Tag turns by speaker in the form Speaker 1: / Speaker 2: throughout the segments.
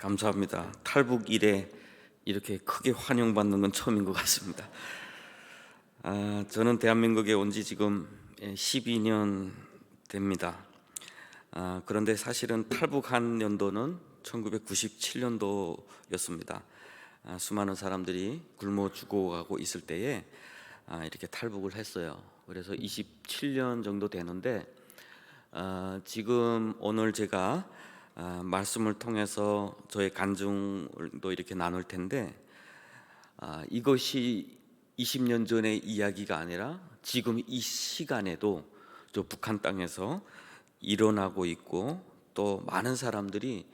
Speaker 1: 감사합니다. 탈북 이래 이렇게 크게 환영받는 건 처음인 것 같습니다. 저는 대한민국에 온 지 지금 12년 됩니다. 그런데 사실은 탈북한 연도는 1997년도였습니다. 수많은 사람들이 굶어 죽어가고 있을 때에 이렇게 탈북을 했어요. 그래서 27년 정도 되는데 지금 오늘 제가 말씀을 통해서 저의 간증도 이렇게 나눌 텐데 이것이 20년 전의 이야기가 아니라 지금 이 시간에도 저 북한 땅에서 일어나고 있고 또 많은 사람들이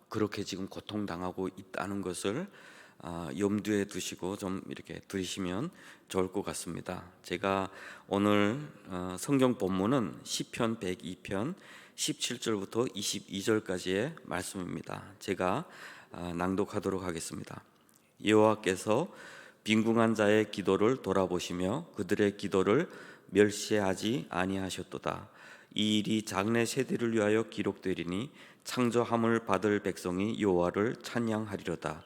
Speaker 1: 그렇게 지금 고통당하고 있다는 것을 염두에 두시고 좀 이렇게 들으시면 좋을 것 같습니다. 제가 오늘 성경 본문은 시편 102편 17절부터 22절까지의 말씀입니다. 제가 낭독하도록 하겠습니다. 여호와께서 빈궁한 자의 기도를 돌아보시며 그들의 기도를 멸시하지 아니하셨도다. 이 일이 장래 세대를 위하여 기록되리니 창조함을 받을 백성이 여호와를 찬양하리로다.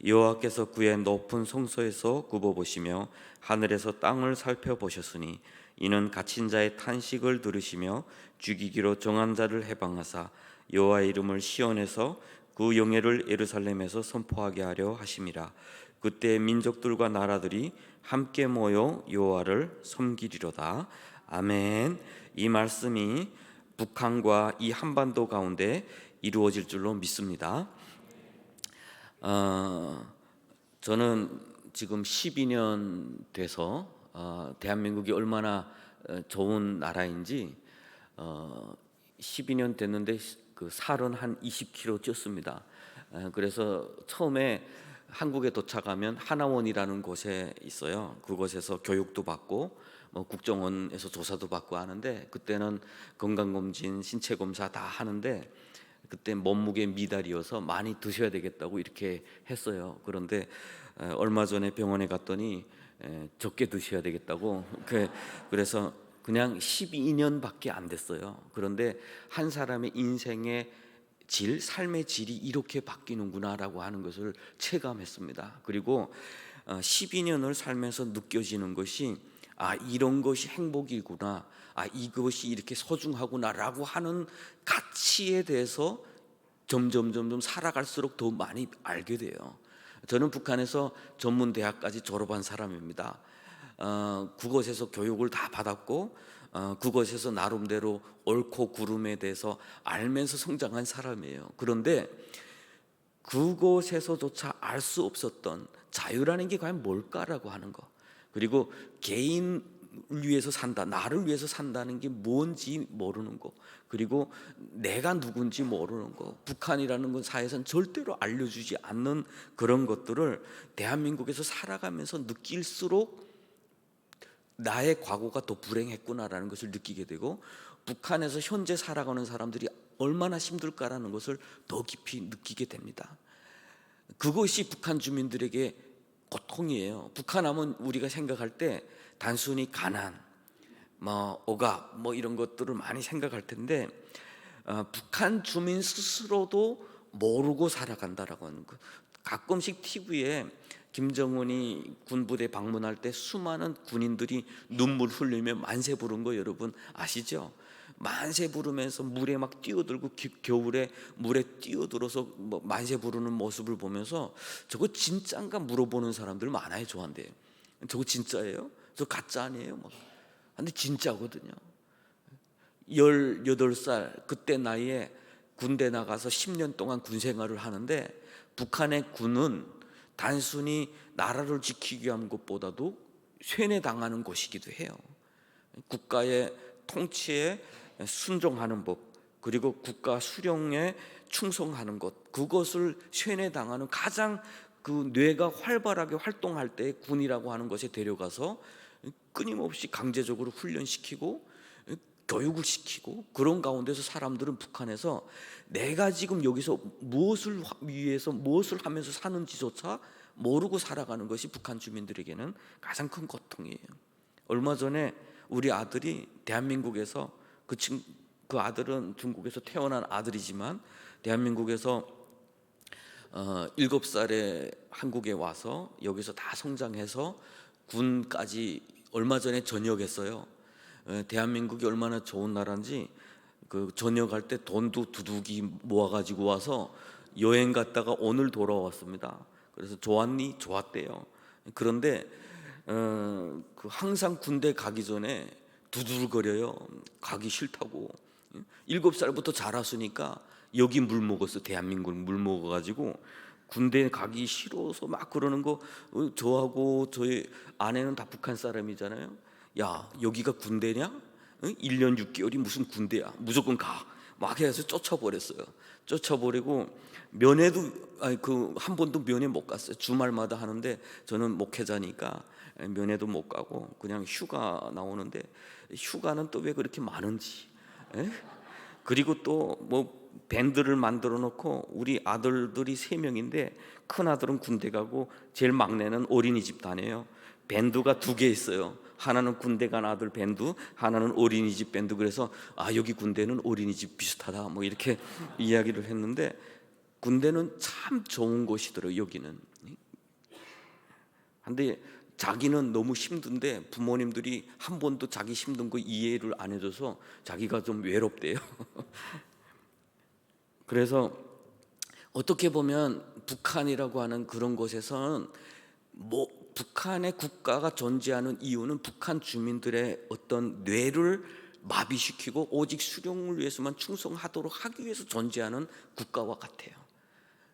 Speaker 1: 여호와께서 그의 높은 성소에서 굽어보시며 하늘에서 땅을 살펴보셨으니 이는 갇힌 자의 탄식을 들으시며 죽이기로 정한 자를 해방하사 여호와의 이름을 시온에서 그 영예를 예루살렘에서 선포하게 하려 하심이라. 그때 민족들과 나라들이 함께 모여 여호와를 섬기리로다. 아멘. 이 말씀이 북한과 이 한반도 가운데 이루어질 줄로 믿습니다. 저는 지금 12년 돼서 대한민국이 얼마나 좋은 나라인지 12년 됐는데 그 살은 한 20kg 쪘습니다. 그래서 처음에 한국에 도착하면 하나원이라는 곳에 있어요. 그곳에서 교육도 받고 국정원에서 조사도 받고 하는데 그때는 건강검진, 신체검사 다 하는데 그때 몸무게 미달이어서 많이 드셔야 되겠다고 이렇게 했어요. 그런데 얼마 전에 병원에 갔더니 적게 드셔야 되겠다고 그래서 그냥 12년밖에 안 됐어요. 그런데 한 사람의 인생의 질, 삶의 질이 이렇게 바뀌는구나라고 하는 것을 체감했습니다. 그리고 12년을 살면서 느껴지는 것이 이런 것이 행복이구나, 이것이 이렇게 소중하구나라고 하는 가치에 대해서 점점 살아갈수록 더 많이 알게 돼요. 저는 북한에서 전문 대학까지 졸업한 사람입니다. 그곳에서 교육을 다 받았고 그곳에서 나름대로 옳고 그름에 대해서 알면서 성장한 사람이에요. 그런데 그곳에서조차 알 수 없었던 자유라는 게 과연 뭘까라고 하는 거, 그리고 개인을 위해서 산다, 나를 위해서 산다는 게 뭔지 모르는 거, 그리고 내가 누군지 모르는 거, 북한이라는 건 사회에서는 절대로 알려주지 않는 그런 것들을 대한민국에서 살아가면서 느낄수록 나의 과거가 더 불행했구나라는 것을 느끼게 되고 북한에서 현재 살아가는 사람들이 얼마나 힘들까라는 것을 더 깊이 느끼게 됩니다. 그것이 북한 주민들에게 고통이에요. 북한 하면 우리가 생각할 때 단순히 가난, 억압 이런 것들을 많이 생각할 텐데 북한 주민 스스로도 모르고 살아간다라고 하는 것. 가끔씩 TV에 김정은이 군부대 방문할 때 수많은 군인들이 눈물 흘리며 만세 부른 거 여러분 아시죠? 만세 부르면서 물에 막 뛰어들고 겨울에 물에 뛰어들어서 만세 부르는 모습을 보면서 저거 진짜인가 물어보는 사람들 많아요. 저한테 저거 진짜예요? 저 가짜 아니에요? 근데 진짜거든요. 18살 그때 나이에 군대 나가서 10년 동안 군 생활을 하는데 북한의 군은 단순히 나라를 지키기 위한 것보다도 쇠뇌당하는 곳이기도 해요. 국가의 통치에 순종하는 법, 그리고 국가 수령에 충성하는 것, 그것을 쇠뇌당하는 가장 그 뇌가 활발하게 활동할 때 군이라고 하는 것에 데려가서 끊임없이 강제적으로 훈련시키고 교육을 시키고 그런 가운데서 사람들은 북한에서 내가 지금 여기서 무엇을 위해서 무엇을 하면서 사는지조차 모르고 살아가는 것이 북한 주민들에게는 가장 큰 고통이에요. 얼마 전에 우리 아들이 대한민국에서 그 아들은 중국에서 태어난 아들이지만 대한민국에서 7살에 한국에 와서 여기서 다 성장해서 군까지 얼마 전에 전역했어요. 대한민국이 얼마나 좋은 나라인지 그 전역할 때 돈도 두둑이 모아가지고 와서 여행 갔다가 오늘 돌아왔습니다. 그래서 좋았니? 좋았대요. 그런데 그 항상 군대 가기 전에 두들거려요. 가기 싫다고. 7살부터 자랐으니까 여기 물 먹었어. 대한민국 물 먹어가지고 군대 가기 싫어서 막 그러는 거. 저하고 저희 아내는 다 북한 사람이잖아요. 야, 여기가 군대냐? 1년 6개월이 무슨 군대야? 무조건 가. 막 해서 쫓아버렸어요. 쫓아버리고 면회도 그 한 번도 면회 못 갔어요. 주말마다 하는데 저는 목회자니까 면회도 못 가고 그냥 휴가 나오는데, 휴가는 또 왜 그렇게 많은지. 에? 그리고 또 뭐 밴드를 만들어 놓고 우리 아들들이 3명인데 큰 아들은 군대 가고 제일 막내는 어린이집 다녀요. 밴드가 2개 있어요. 하나는 군대 간 아들 밴드, 하나는 어린이집 밴드. 그래서 여기 군대는 어린이집 비슷하다 뭐 이렇게 이야기를 했는데, 군대는 참 좋은 곳이더라고요. 여기는. 근데 자기는 너무 힘든데 부모님들이 한 번도 자기 힘든 거 이해를 안 해줘서 자기가 좀 외롭대요. 그래서 어떻게 보면 북한이라고 하는 그런 곳에서는 뭐 북한의 국가가 존재하는 이유는 북한 주민들의 어떤 뇌를 마비시키고 오직 수령을 위해서만 충성하도록 하기 위해서 존재하는 국가와 같아요.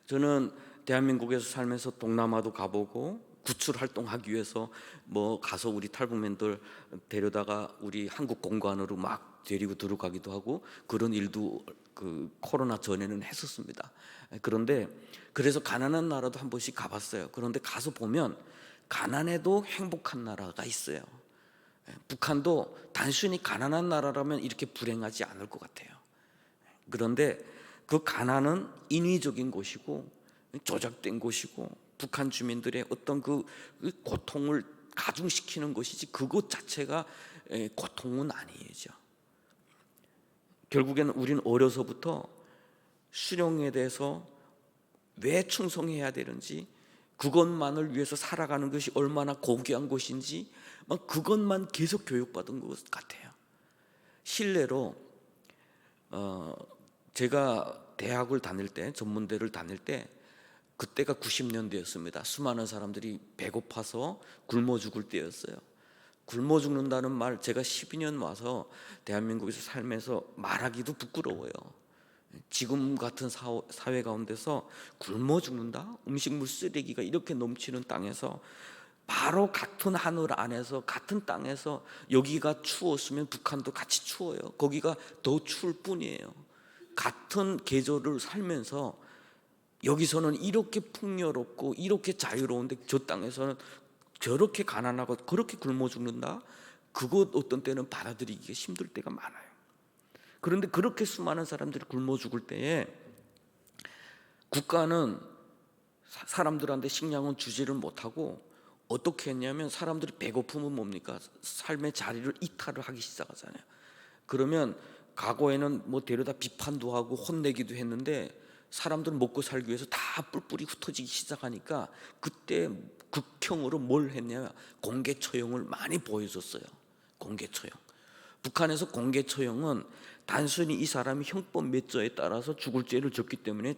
Speaker 1: 저는 대한민국에서 살면서 동남아도 가보고 구출 활동하기 위해서 뭐 가서 우리 탈북민들 데려다가 우리 한국 공관으로 막 데리고 들어가기도 하고 그런 일도 그 코로나 전에는 했었습니다. 그런데 그래서 가난한 나라도 한 번씩 가봤어요. 그런데 가서 보면 가난해도 행복한 나라가 있어요. 북한도 단순히 가난한 나라라면 이렇게 불행하지 않을 것 같아요. 그런데 그 가난은 인위적인 것이고 조작된 것이고 북한 주민들의 어떤 그 고통을 가중시키는 것이지 그것 자체가 고통은 아니죠. 결국에는 우리는 어려서부터 수령에 대해서 왜 충성해야 되는지, 그것만을 위해서 살아가는 것이 얼마나 고귀한 것인지 막 그것만 계속 교육받은 것 같아요. 실례로 제가 대학을 다닐 때, 전문대를 다닐 때 그때가 90년대였습니다. 수많은 사람들이 배고파서 굶어 죽을 때였어요. 굶어 죽는다는 말 제가 12년 와서 대한민국에서 살면서 말하기도 부끄러워요. 지금 같은 사회 가운데서 굶어 죽는다? 음식물 쓰레기가 이렇게 넘치는 땅에서, 바로 같은 하늘 안에서 같은 땅에서 여기가 추웠으면 북한도 같이 추워요. 거기가 더 추울 뿐이에요. 같은 계절을 살면서 여기서는 이렇게 풍요롭고 이렇게 자유로운데 저 땅에서는 저렇게 가난하고 그렇게 굶어 죽는다? 그것 어떤 때는 받아들이기가 힘들 때가 많아요. 그런데 그렇게 수많은 사람들이 굶어 죽을 때에 국가는 사람들한테 식량은 주지를 못하고 어떻게 했냐면, 사람들이 배고프면 뭡니까? 삶의 자리를 이탈을 하기 시작하잖아요. 그러면 과거에는 뭐 데려다 비판도 하고 혼내기도 했는데 사람들은 먹고 살기 위해서 다 뿔뿔이 흩어지기 시작하니까 그때 극형으로 뭘 했냐면 공개 처형을 많이 보여줬어요. 공개 처형. 북한에서 공개 처형은 단순히 이 사람이 형법 몇 조에 따라서 죽을 죄를 졌기 때문에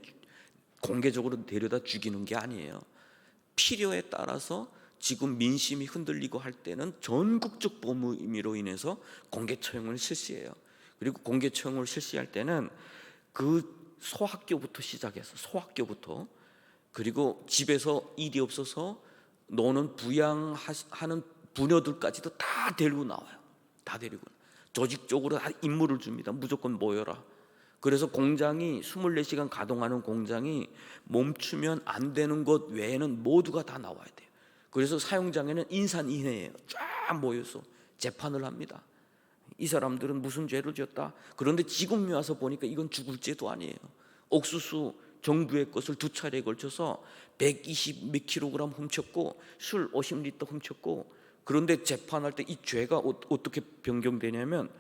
Speaker 1: 공개적으로 데려다 죽이는 게 아니에요. 필요에 따라서 지금 민심이 흔들리고 할 때는 전국적 범위로 인해서 공개 처형을 실시해요. 그리고 공개 처형을 실시할 때는 그 소학교부터 시작해서 소학교부터, 그리고 집에서 일이 없어서 노는 부양하는 부녀들까지도 다 데리고 나와요. 다 데리고 조직적으로 다 임무를 줍니다. 무조건 모여라. 그래서 공장이 24시간 가동하는 공장이 멈추면 안 되는 것 외에는 모두가 다 나와야 돼요. 그래서 사용장에는 인산인해예요. 쫙 모여서 재판을 합니다. 이 사람들은 무슨 죄를 지었다. 그런데 지금 와서 보니까 이건 죽을 죄도 아니에요. 옥수수 정부의 것을 2차례에 걸쳐서 120 몇 킬로그램 훔쳤고 술 50리터 훔쳤고, 그런데 재판할 때 이 죄가 어떻게 변경되냐면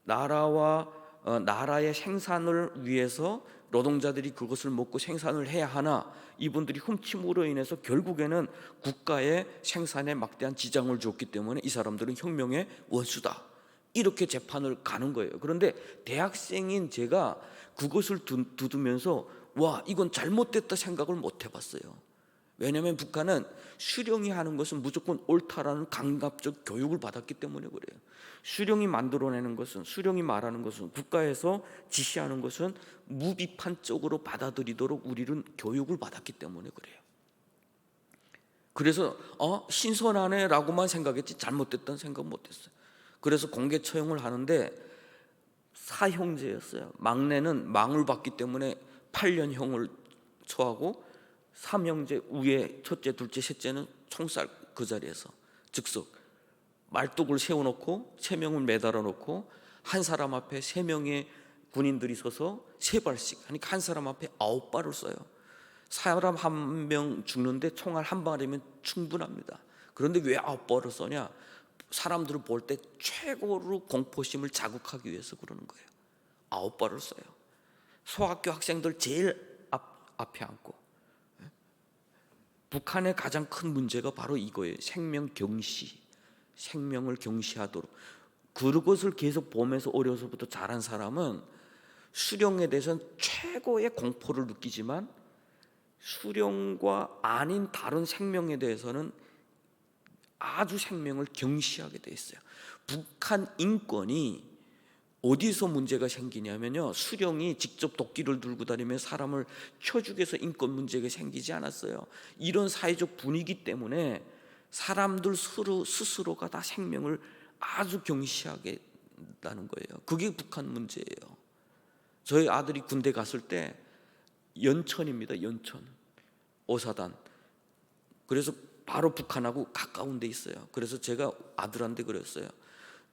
Speaker 1: 나라의 생산을 위해서 노동자들이 그것을 먹고 생산을 해야 하나 이분들이 훔침으로 인해서 결국에는 국가의 생산에 막대한 지장을 줬기 때문에 이 사람들은 혁명의 원수다, 이렇게 재판을 가는 거예요. 그런데 대학생인 제가 그것을 두두면서 와, 이건 잘못됐다 생각을 못 해봤어요. 왜냐하면 북한은 수령이 하는 것은 무조건 옳다라는 강압적 교육을 받았기 때문에 그래요. 수령이 만들어내는 것은, 수령이 말하는 것은, 국가에서 지시하는 것은 무비판적으로 받아들이도록 우리는 교육을 받았기 때문에 그래요. 그래서 신선하네 라고만 생각했지 잘못됐다는 생각 못했어요. 그래서 공개 처형을 하는데 사형제였어요. 막내는 망을 받기 때문에 8년형을 처하고, 삼형제 위에 첫째, 둘째, 셋째는 총살 그 자리에서 즉석 말뚝을 세워놓고 3명을 매달아 놓고 한 사람 앞에 3명의 군인들이 서서 3발씩 하니까 한 사람 앞에 9발을 쏴요. 사람 1명 죽는데 총알 한 발이면 충분합니다. 그런데 왜 9발을 쏘냐? 사람들을 볼 때 최고로 공포심을 자극하기 위해서 그러는 거예요. 9발을 쏴요. 소학교 학생들 제일 앞에 앉고. 북한의 가장 큰 문제가 바로 이거예요. 생명 경시, 생명을 경시하도록. 그것을 계속 보면서 어려서부터 자란 사람은 수령에 대해서는 최고의 공포를 느끼지만 수령과 아닌 다른 생명에 대해서는 아주 생명을 경시하게 돼 있어요. 북한 인권이 어디서 문제가 생기냐면요, 수령이 직접 도끼를 들고 다니며 사람을 쳐 죽여서 인권 문제가 생기지 않았어요. 이런 사회적 분위기 때문에 사람들 스스로가 다 생명을 아주 경시하게 한다는 거예요. 그게 북한 문제예요. 저희 아들이 군대 갔을 때 연천입니다. 연천 오사단. 그래서 바로 북한하고 가까운 데 있어요. 그래서 제가 아들한테 그랬어요.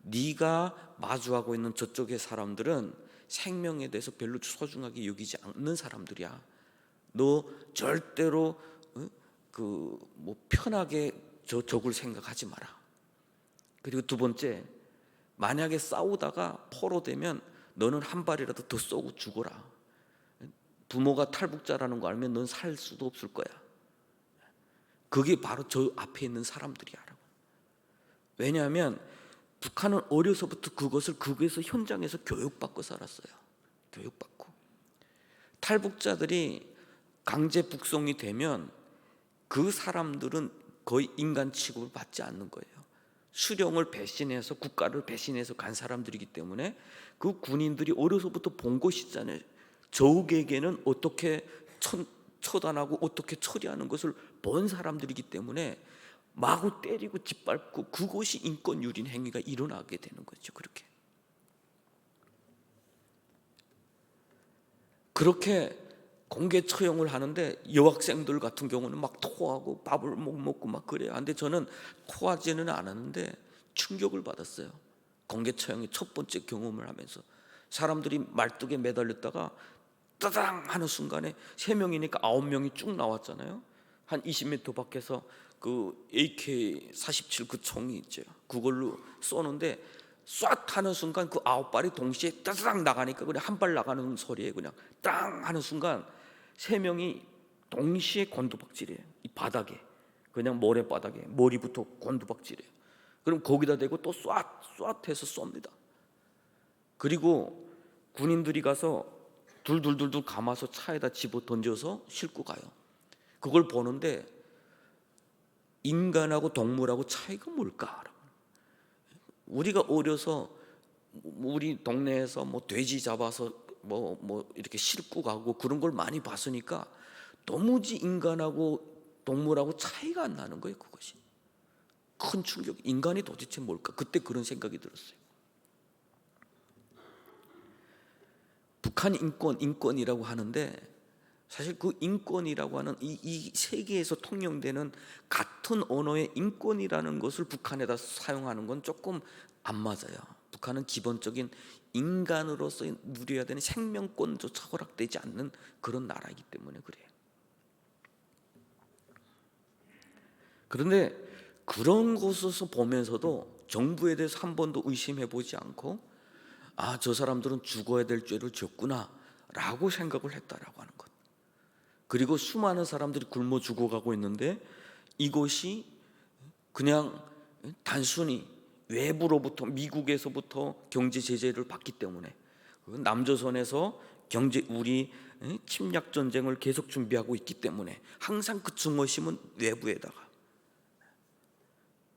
Speaker 1: 네가 마주하고 있는 저쪽의 사람들은 생명에 대해서 별로 소중하게 여기지 않는 사람들이야. 너 절대로 편하게 적을 생각하지 마라. 그리고 두 번째, 만약에 싸우다가 포로되면 너는 한 발이라도 더 쏘고 죽어라. 부모가 탈북자라는 거 알면 넌 살 수도 없을 거야. 그게 바로 저 앞에 있는 사람들이야. 왜냐하면 북한은 어려서부터 그것에서 현장에서 교육받고 살았어요. 교육받고. 탈북자들이 강제 북송이 되면 그 사람들은 거의 인간 취급을 받지 않는 거예요. 수령을 배신해서, 국가를 배신해서 간 사람들이기 때문에 그 군인들이 어려서부터 본 것이잖아요. 적에게는 어떻게 처단하고 어떻게 처리하는 것을 본 사람들이기 때문에 마구 때리고 짓밟고, 그것이 인권유린 행위가 일어나게 되는 거죠. 그렇게 공개 처형을 하는데 여학생들 같은 경우는 막 토하고 밥을 못 먹고 막 그래요. 근데 저는 토하지는 않았는데 충격을 받았어요. 공개 처형의 첫 번째 경험을 하면서 사람들이 말뚝에 매달렸다가 따당 하는 순간에 3명이니까 9명이 쭉 나왔잖아요. 한 20m 밖에서 그 AK-47 그 총이 있죠. 그걸로 쏘는데 쏴 하는 순간 그 9발이 동시에 따당 나가니까 그냥 한 발 나가는 소리에 그냥 땅 하는 순간 3명이 동시에 곤두박질해요. 이 바닥에, 그냥 모래바닥에 머리부터 곤두박질해요. 그럼 거기다 대고 또 쏴 해서 쏩니다. 그리고 군인들이 가서 둘둘둘둘 감아서 차에다 집어 던져서 싣고 가요. 그걸 보는데 인간하고 동물하고 차이가 뭘까? 우리가 어려서 우리 동네에서 돼지 잡아서 이렇게 싣고 가고 그런 걸 많이 봤으니까 도무지 인간하고 동물하고 차이가 안 나는 거예요. 그것이 큰 충격. 인간이 도대체 뭘까? 그때 그런 생각이 들었어요. 북한 인권이라고 하는데 사실 그 인권이라고 하는 이 세계에서 통용되는 같은 언어의 인권이라는 것을 북한에다 사용하는 건 조금 안 맞아요. 북한은 기본적인 인간으로서 누려야 되는 생명권조차 허락되지 않는 그런 나라이기 때문에 그래요. 그런데 그런 곳에서 보면서도 정부에 대해서 한 번도 의심해 보지 않고 저 사람들은 죽어야 될 죄를 지었구나 라고 생각을 했다라고 하는 것. 그리고 수많은 사람들이 굶어 죽어가고 있는데 이것이 그냥 단순히 외부로부터, 미국에서부터 경제 제재를 받기 때문에, 남조선에서 우리 침략 전쟁을 계속 준비하고 있기 때문에 항상 그 증오심은 외부에다가,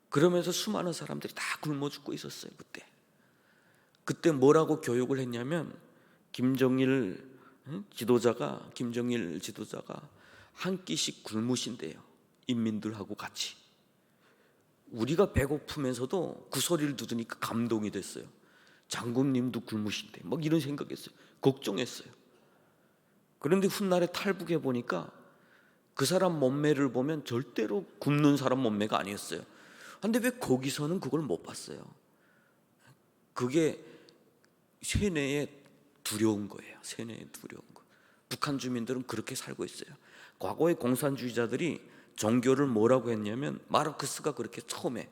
Speaker 1: 그러면서 수많은 사람들이 다 굶어 죽고 있었어요. 그때 뭐라고 교육을 했냐면, 김정일 지도자가 한 끼씩 굶으신대요. 인민들하고 같이. 우리가 배고프면서도 그 소리를 들으니까 감동이 됐어요. 장군님도 굶으신대. 막 이런 생각했어요. 걱정했어요. 그런데 훗날에 탈북해 보니까 그 사람 몸매를 보면 절대로 굶는 사람 몸매가 아니었어요. 근데 왜 거기서는 그걸 못 봤어요? 그게 세뇌에 두려운 거예요. 세뇌에 두려운 거. 북한 주민들은 그렇게 살고 있어요. 과거의 공산주의자들이 종교를 뭐라고 했냐면, 마르크스가 그렇게 처음에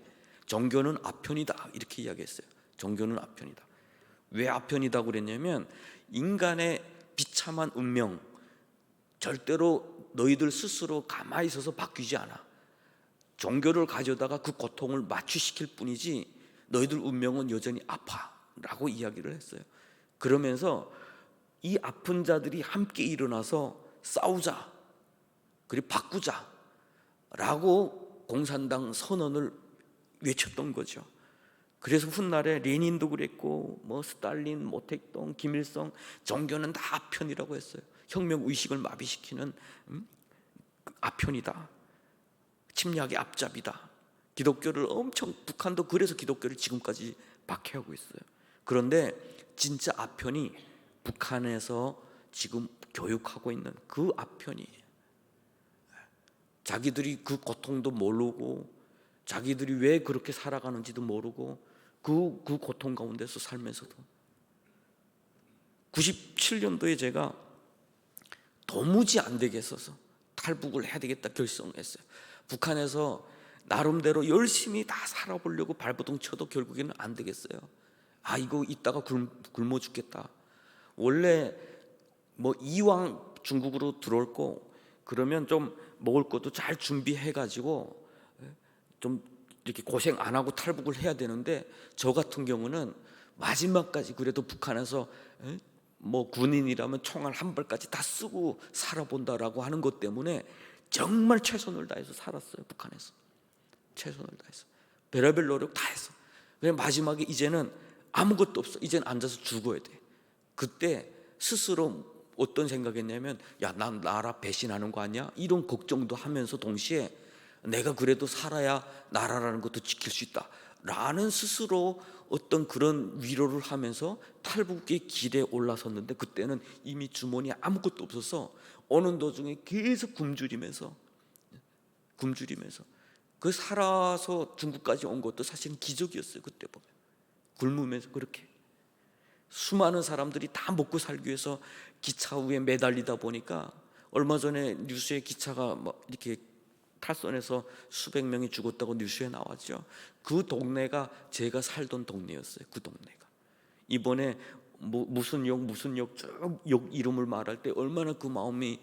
Speaker 1: 종교는 아편이다 이렇게 이야기했어요. 종교는 아편이다. 왜 아편이다 그랬냐면, 인간의 비참한 운명 절대로 너희들 스스로 가만히 있어서 바뀌지 않아. 종교를 가져다가 그 고통을 마취시킬 뿐이지 너희들 운명은 여전히 아파라고 이야기를 했어요. 그러면서 이 아픈 자들이 함께 일어나서 싸우자, 그리고 바꾸자 라고 공산당 선언을 외쳤던 거죠. 그래서 훗날에 레닌도 그랬고, 스탈린, 모택동, 김일성, 종교는 다 아편이라고 했어요. 혁명 의식을 마비시키는 아편이다, 침략의 앞잡이다. 기독교를 엄청, 북한도 그래서 기독교를 지금까지 박해하고 있어요. 그런데 진짜 아편이 북한에서 지금 교육하고 있는 그 아편이에요. 자기들이 그 고통도 모르고, 자기들이 왜 그렇게 살아가는지도 모르고, 그 고통 가운데서 살면서도. 97년도에 제가 도무지 안 되겠어서 탈북을 해야 되겠다 결정했어요. 북한에서 나름대로 열심히 다 살아보려고 발버둥 쳐도 결국에는 안 되겠어요. 이거 이따가 굶어 죽겠다. 원래 이왕 중국으로 들어올 거 그러면 좀 먹을 것도 잘 준비해 가지고 좀 이렇게 고생 안 하고 탈북을 해야 되는데, 저 같은 경우는 마지막까지 그래도 북한에서 군인이라면 총알 한 발까지 다 쓰고 살아본다라고 하는 것 때문에 정말 최선을 다해서 살았어요. 북한에서 최선을 다해서 별의별 노력 다 했어. 그냥 마지막에 이제는 아무것도 없어. 이제는 앉아서 죽어야 돼. 그때 스스로 어떤 생각했냐면, 난 나라 배신하는 거 아니야? 이런 걱정도 하면서 동시에 내가 그래도 살아야 나라라는 것도 지킬 수 있다 라는 스스로 어떤 그런 위로를 하면서 탈북의 길에 올라섰는데, 그때는 이미 주머니에 아무것도 없어서 오는 도중에 계속 굶주리면서 그 살아서 중국까지 온 것도 사실은 기적이었어요. 그때 보면 굶으면서 그렇게 수많은 사람들이 다 먹고 살기 위해서 기차 위에 매달리다 보니까, 얼마 전에 뉴스에 기차가 이렇게 탈선해서 수백 명이 죽었다고 뉴스에 나왔죠. 그 동네가 제가 살던 동네였어요. 그 동네가 이번에 무슨 역 쭉 역 이름을 말할 때 얼마나 그 마음이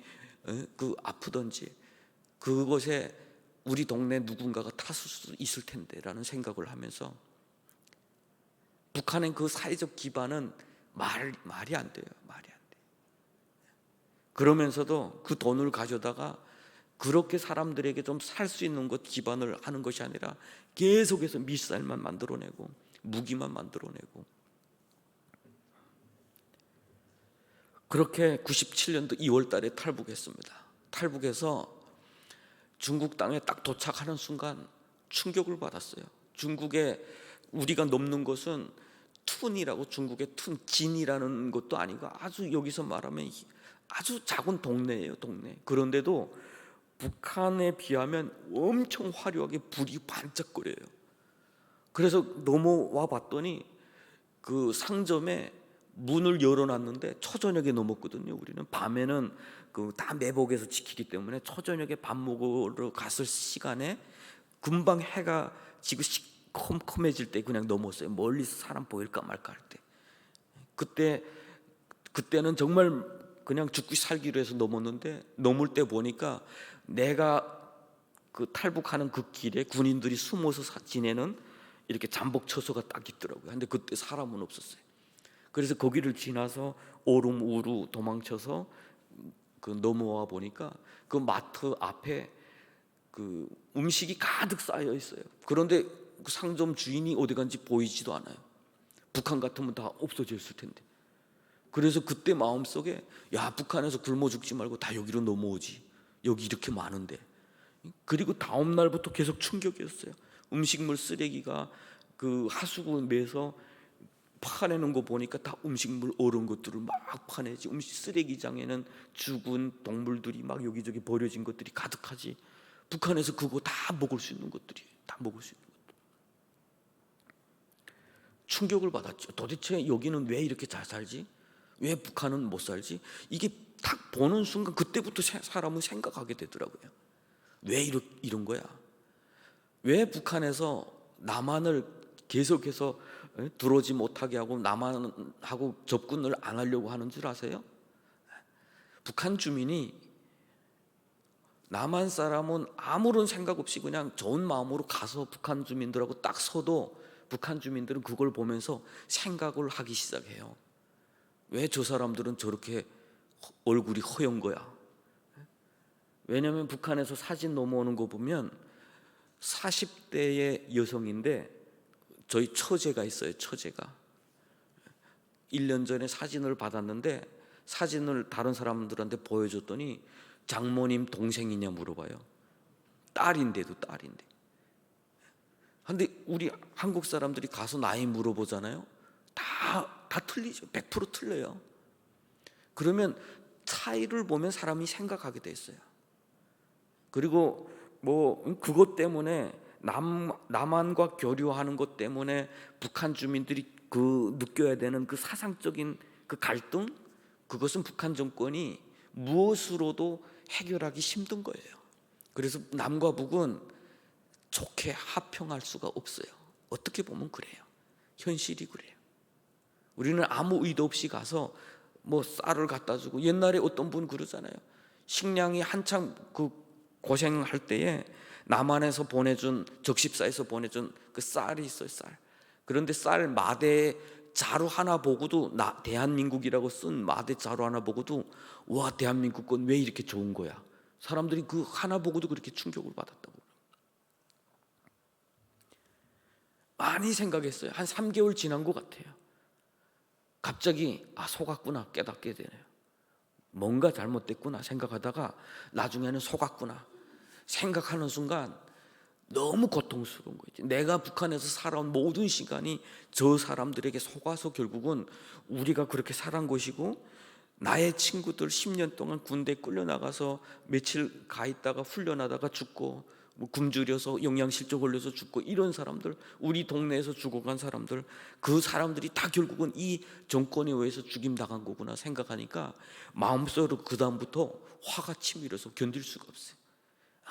Speaker 1: 아프던지, 그곳에 우리 동네 누군가가 탔을 수 있을 텐데라는 생각을 하면서, 북한의 그 사회적 기반은 말이 안 돼요. 말이 안 돼. 그러면서도 그 돈을 가져다가 그렇게 사람들에게 좀 살 수 있는 것 기반을 하는 것이 아니라 계속해서 미사일만 만들어내고 무기만 만들어내고, 그렇게 97년도 2월 달에 탈북했습니다. 탈북해서 중국 땅에 딱 도착하는 순간 충격을 받았어요. 중국에 우리가 넘는 것은 툰이라고, 중국의 진이라는 것도 아니고 아주 여기서 말하면 아주 작은 동네예요. 동네. 그런데도 북한에 비하면 엄청 화려하게 불이 반짝거려요. 그래서 넘어와 봤더니 그 상점에 문을 열어놨는데 초저녁에 넘었거든요. 우리는 밤에는 다 매복에서 지키기 때문에 초저녁에 밥 먹으러 갔을 시간에 금방 해가 지고 컴컴해질 때 그냥 넘었어요. 멀리서 사람 보일까 말까 할 때. 그때는 정말 그냥 죽기 살기로 해서 넘었는데 넘을 때 보니까 내가 그 탈북하는 그 길에 군인들이 숨어서 지내는 이렇게 잠복 처소가 딱 있더라고요. 근데 그때 사람은 없었어요. 그래서 거기를 지나서 오름 우루 도망쳐서 그 넘어와 보니까 그 마트 앞에 그 음식이 가득 쌓여 있어요. 그런데 그 상점 주인이 어디 간지 보이지도 않아요. 북한 같으면 다 없어졌을 텐데. 그래서 그때 마음속에 야, 북한에서 굶어 죽지 말고 다 여기로 넘어오지. 여기 이렇게 많은데. 그리고 다음 날부터 계속 충격이었어요. 음식물 쓰레기가 그 하수구에서 파내는 거 보니까 다 음식물 얼은 것들을 막 파내지. 음식 쓰레기장에는 죽은 동물들이 막 여기저기 버려진 것들이 가득하지. 북한에서 그거 다 먹을 수 있는 것들이 다 먹을 수 있는 것들. 충격을 받았죠. 도대체 여기는 왜 이렇게 잘 살지? 왜 북한은 못 살지? 이게 딱 보는 순간 그때부터 사람은 생각하게 되더라고요. 왜 이런 거야? 왜 북한에서 남한을 계속해서 들어오지 못하게 하고 남한하고 접근을 안 하려고 하는 줄 아세요? 북한 주민이 남한 사람은 아무런 생각 없이 그냥 좋은 마음으로 가서 북한 주민들하고 딱 서도 북한 주민들은 그걸 보면서 생각을 하기 시작해요. 왜 저 사람들은 저렇게 얼굴이 허연 거야? 왜냐하면 북한에서 사진 넘어오는 거 보면 40대의 여성인데 저희 처제가 있어요. 처제가 1년 전에 사진을 받았는데 사진을 다른 사람들한테 보여줬더니 장모님 동생이냐 물어봐요. 딸인데도 딸인데. 근데 우리 한국 사람들이 가서 나이 물어보잖아요. 다 틀리죠. 100% 틀려요. 그러면 차이를 보면 사람이 생각하게 돼 있어요. 그리고 뭐 그것 때문에 남한과 교류하는 것 때문에 북한 주민들이 그 느껴야 되는 그 사상적인 그 갈등, 그것은 북한 정권이 무엇으로도 해결하기 힘든 거예요. 그래서 남과 북은 좋게 화평할 수가 없어요. 어떻게 보면 그래요. 현실이 그래요. 우리는 아무 의도 없이 가서 뭐 쌀을 갖다 주고, 옛날에 어떤 분 그러잖아요. 식량이 한창 그 고생할 때에 남한에서 보내준, 적십사에서 보내준 그 쌀이 있어요. 쌀. 그런데 쌀 마대 자루 하나 보고도, 대한민국이라고 쓴 마대 자루 하나 보고도 와, 대한민국 건 왜 이렇게 좋은 거야? 사람들이 그 하나 보고도 그렇게 충격을 받았다고. 많이 생각했어요. 한 3개월 지난 것 같아요. 갑자기 속았구나 깨닫게 되네요. 뭔가 잘못됐구나 생각하다가 나중에는 속았구나 생각하는 순간 너무 고통스러운 거지. 내가 북한에서 살아온 모든 시간이 저 사람들에게 속아서 결국은 우리가 그렇게 살아온 것이고, 나의 친구들 10년 동안 군대 끌려나가서 며칠 가 있다가 훈련하다가 죽고, 뭐 굶주려서 영양실조 걸려서 죽고, 이런 사람들, 우리 동네에서 죽어간 사람들, 그 사람들이 다 결국은 이 정권에 의해서 죽임당한 거구나 생각하니까 마음속으로 그 다음부터 화가 치밀어서 견딜 수가 없어요.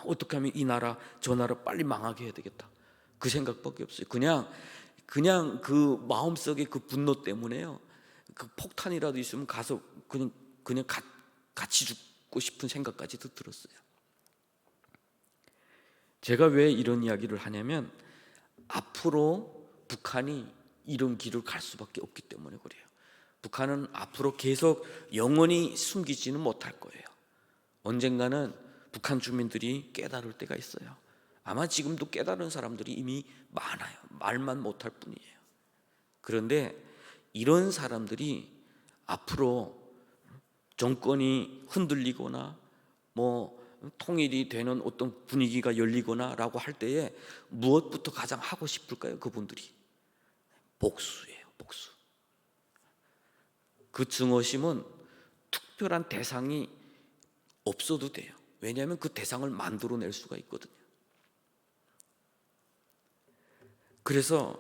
Speaker 1: 어떻게 하면 이 나라 저 나라 빨리 망하게 해야 되겠다, 그 생각밖에 없어요. 그냥 그 마음속에 그 분노 때문에요, 그 폭탄이라도 있으면 가서 그냥 같이 죽고 싶은 생각까지도 들었어요. 제가 왜 이런 이야기를 하냐면, 앞으로 북한이 이런 길을 갈 수밖에 없기 때문에 그래요. 북한은 앞으로 계속 영원히 숨기지는 못할 거예요. 언젠가는 북한 주민들이 깨달을 때가 있어요. 아마 지금도 깨달은 사람들이 이미 많아요. 말만 못할 뿐이에요. 그런데 이런 사람들이 앞으로 정권이 흔들리거나 뭐 통일이 되는 어떤 분위기가 열리거나 라고 할 때에 무엇부터 가장 하고 싶을까요? 그분들이 복수예요. 복수. 그 증오심은 특별한 대상이 없어도 돼요. 왜냐하면 그 대상을 만들어낼 수가 있거든요. 그래서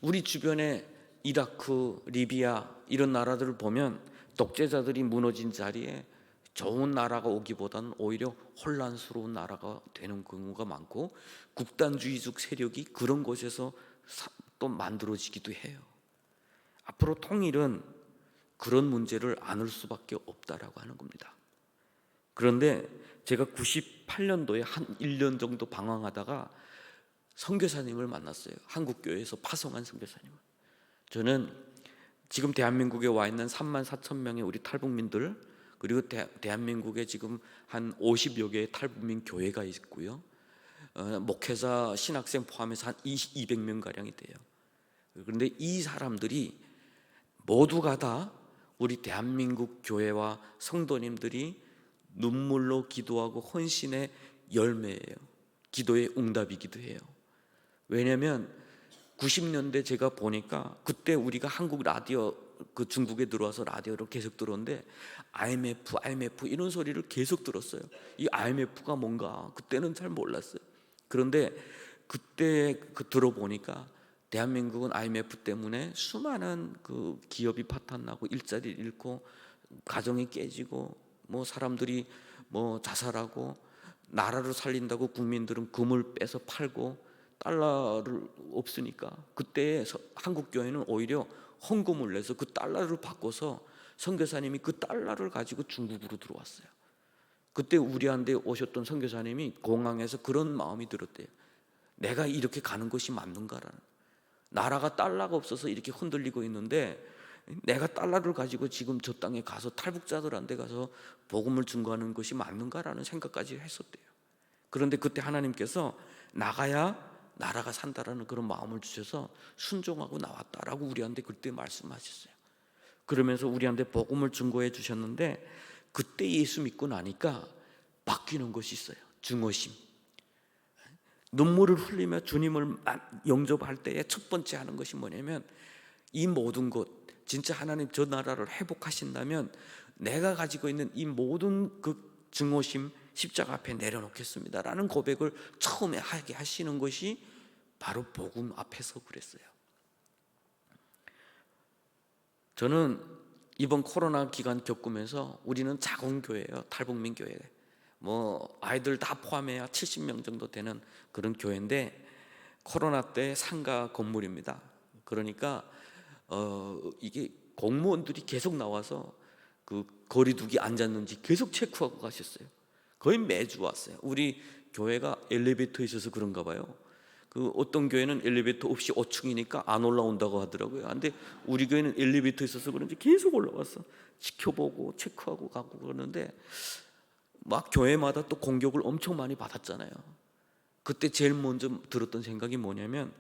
Speaker 1: 우리 주변에 이라크, 리비아 이런 나라들을 보면 독재자들이 무너진 자리에 좋은 나라가 오기보다는 오히려 혼란스러운 나라가 되는 경우가 많고, 국단주의적 세력이 그런 곳에서 또 만들어지기도 해요. 앞으로 통일은 그런 문제를 안을 수밖에 없다라고 하는 겁니다. 그런데 제가 98년도에 한 1년 정도 방황하다가 선교사님을 만났어요. 한국교회에서 파송한 선교사님을. 저는 지금 대한민국에 와 있는 3만 4천 명의 우리 탈북민들, 그리고 대한민국에 지금 한 50여 개의 탈북민 교회가 있고요. 목회자, 신학생 포함해서 한 200명 가량이 돼요. 그런데 이 사람들이 모두가 다 우리 대한민국 교회와 성도님들이 눈물로 기도하고 헌신의 열매예요. 기도의 응답이기도 해요. 왜냐하면 90년대 제가 보니까 그때 우리가 한국 라디오, 그 중국에 들어와서 라디오로 계속 들었는데 IMF 이런 소리를 계속 들었어요. 이 IMF가 뭔가 그때는 잘 몰랐어요. 그런데 그때 들어보니까 대한민국은 IMF 때문에 수많은 그 기업이 파탄나고 일자리를 잃고 가정이 깨지고 뭐 사람들이 뭐 자살하고 나라를 살린다고 국민들은 금을 빼서 팔고 달러를 없으니까 그때 한국 교회는 오히려 헌금을 내서 그 달러를 바꿔서 선교사님이 그 달러를 가지고 중국으로 들어왔어요. 그때 우리한테 오셨던 선교사님이 공항에서 그런 마음이 들었대요. 내가 이렇게 가는 것이 맞는가라는, 나라가 달러가 없어서 이렇게 흔들리고 있는데 내가 달러를 가지고 지금 저 땅에 가서 탈북자들한테 가서 복음을 증거하는 것이 맞는가라는 생각까지 했었대요. 그런데 그때 하나님께서 나가야 나라가 산다라는 그런 마음을 주셔서 순종하고 나왔다라고 우리한테 그때 말씀하셨어요. 그러면서 우리한테 복음을 증거해 주셨는데 그때 예수 믿고 나니까 바뀌는 것이 있어요. 증오심. 눈물을 흘리며 주님을 영접할 때에 첫 번째 하는 것이 뭐냐면, 이 모든 것 진짜 하나님 저 나라를 회복하신다면 내가 가지고 있는 이 모든 그 증오심 십자가 앞에 내려놓겠습니다 라는 고백을 처음에 하게 하시는 것이 바로 복음 앞에서 그랬어요. 저는 이번 코로나 기간 겪으면서, 우리는 작은 교회예요. 탈북민 교회. 뭐 아이들 다 포함해야 70명 정도 되는 그런 교회인데 코로나 때 상가 건물입니다. 그러니까 이게 공무원들이 계속 나와서 그 거리두기 앉았는지 계속 체크하고 가셨어요. 거의 매주 왔어요. 우리 교회가 엘리베이터 있어서 그런가 봐요. 그 어떤 교회는 엘리베이터 없이 5층이니까 안 올라온다고 하더라고요. 근데 우리 교회는 엘리베이터 있어서 그런지 계속 올라왔어. 지켜보고 체크하고 가고 그러는데 막 교회마다 또 공격을 엄청 많이 받았잖아요. 그때 제일 먼저 들었던 생각이 뭐냐면,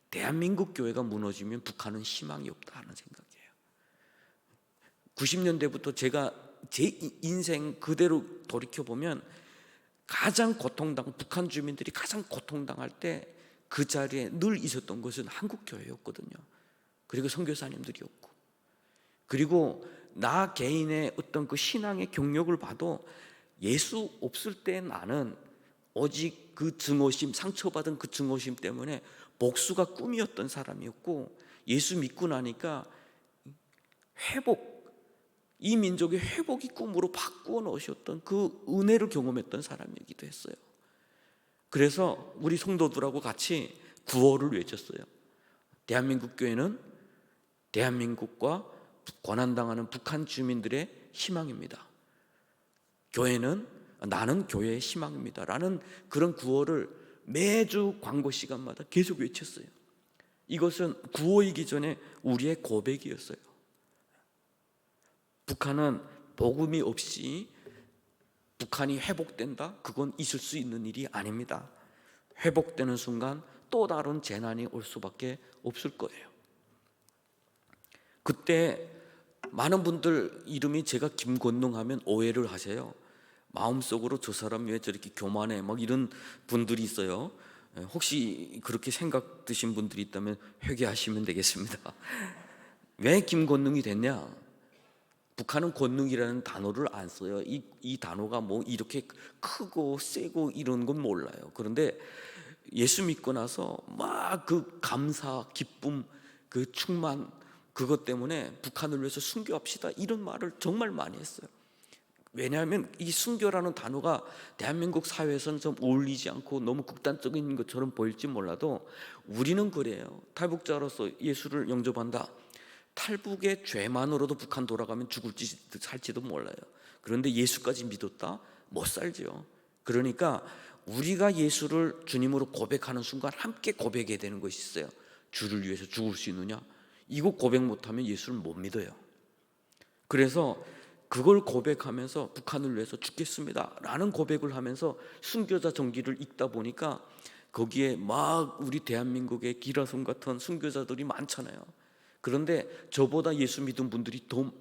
Speaker 1: 대한민국 교회가 무너지면 북한은 희망이 없다 하는 생각이에요. 90년대부터 제가 제 인생 그대로 돌이켜보면 가장 북한 주민들이 가장 고통당할 때 그 자리에 늘 있었던 것은 한국 교회였거든요. 그리고 선교사님들이었고, 그리고 나 개인의 어떤 그 신앙의 경력을 봐도 예수 없을 때 나는 오직 그 증오심, 상처받은 그 증오심 때문에 복수가 꿈이었던 사람이었고, 예수 믿고 나니까 회복, 이 민족의 회복이 꿈으로 바꾸어 놓으셨던 그 은혜를 경험했던 사람이기도 했어요. 그래서 우리 성도들하고 같이 구호를 외쳤어요. 대한민국 교회는 대한민국과 고난당하는 북한 주민들의 희망입니다. 교회는, 나는 교회의 희망입니다 라는 그런 구호를 매주 광고 시간마다 계속 외쳤어요. 이것은 구호이기 전에 우리의 고백이었어요. 북한은 복음이 없이 북한이 회복된다? 그건 있을 수 있는 일이 아닙니다. 회복되는 순간 또 다른 재난이 올 수밖에 없을 거예요. 그때 많은 분들 이름이 제가 김건능 하면 오해를 하세요. 마음속으로 저 사람 왜 저렇게 교만해 막 이런 분들이 있어요. 혹시 그렇게 생각 드신 분들이 있다면 회개하시면 되겠습니다. 왜 김건능이 됐냐? 북한은 권능이라는 단어를 안 써요. 이 단어가 뭐 이렇게 크고 세고 이런 건 몰라요. 그런데 예수 믿고 나서 막 그 감사, 기쁨, 그 충만, 그것 때문에 북한을 위해서 순교합시다 이런 말을 정말 많이 했어요. 왜냐하면 이 순교라는 단어가 대한민국 사회에서는 좀 어울리지 않고 너무 극단적인 것처럼 보일지 몰라도 우리는 그래요. 탈북자로서 예수를 영접한다. 탈북의 죄만으로도 북한 돌아가면 죽을지 살지도 몰라요. 그런데 예수까지 믿었다? 못 살죠. 그러니까 우리가 예수를 주님으로 고백하는 순간 함께 고백해야 되는 것이 있어요. 주를 위해서 죽을 수 있느냐? 이거 고백 못하면 예수를 못 믿어요. 그래서 그걸 고백하면서 북한을 위해서 죽겠습니다 라는 고백을 하면서 순교자 전기를 읽다 보니까 거기에 막 우리 대한민국의 기라성 같은 순교자들이 많잖아요. 그런데 저보다 예수 믿은 분들이 더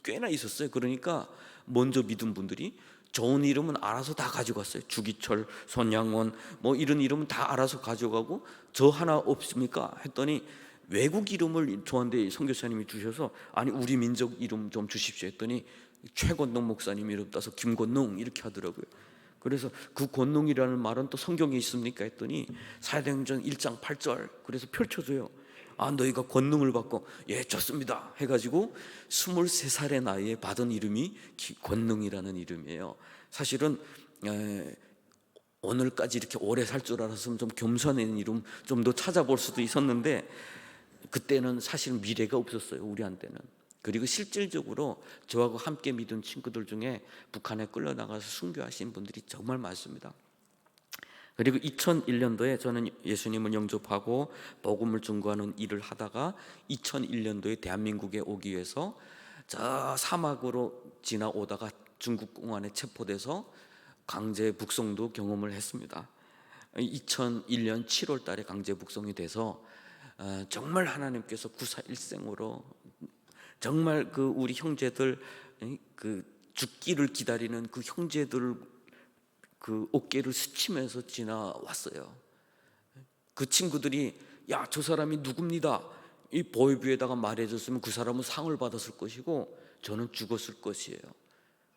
Speaker 1: 꽤나 있었어요. 그러니까 먼저 믿은 분들이 좋은 이름은 알아서 다 가져갔어요. 주기철, 손양원 뭐 이런 이름은 다 알아서 가져가고 저 하나 없습니까? 했더니 외국 이름을 저한테 선교사님이 주셔서 아니 우리 민족 이름 좀 주십시오 했더니 최권능 목사님 이름 따서 김권능 이렇게 하더라고요. 그래서 그 권능이라는 말은 또 성경에 있습니까? 했더니 사도행전 1장 8절 그래서 펼쳐줘요. 아 너희가 권능을 받고 예 좋습니다 해가지고 23살의 나이에 받은 이름이 권능이라는 이름이에요. 사실은 오늘까지 이렇게 오래 살 줄 알았으면 좀 겸손한 이름 좀 더 찾아볼 수도 있었는데 그때는 사실 미래가 없었어요 우리한테는. 그리고 실질적으로 저하고 함께 믿은 친구들 중에 북한에 끌려나가서 순교하신 분들이 정말 많습니다. 그리고 2001년도에 저는 예수님을 영접하고 복음을 증거하는 일을 하다가 2001년도에 대한민국에 오기 위해서 저 사막으로 지나오다가 중국 공안에 체포돼서 강제 북송도 경험을 했습니다. 2001년 7월 달에 강제 북송이 돼서 정말 하나님께서 구사일생으로 정말 그 우리 형제들 그 죽기를 기다리는 그 형제들 그 어깨를 스치면서 지나왔어요. 그 친구들이 야, 저 사람이 누굽니다. 이 보이뷰에다가 말해줬으면 그 사람은 상을 받았을 것이고 저는 죽었을 것이에요.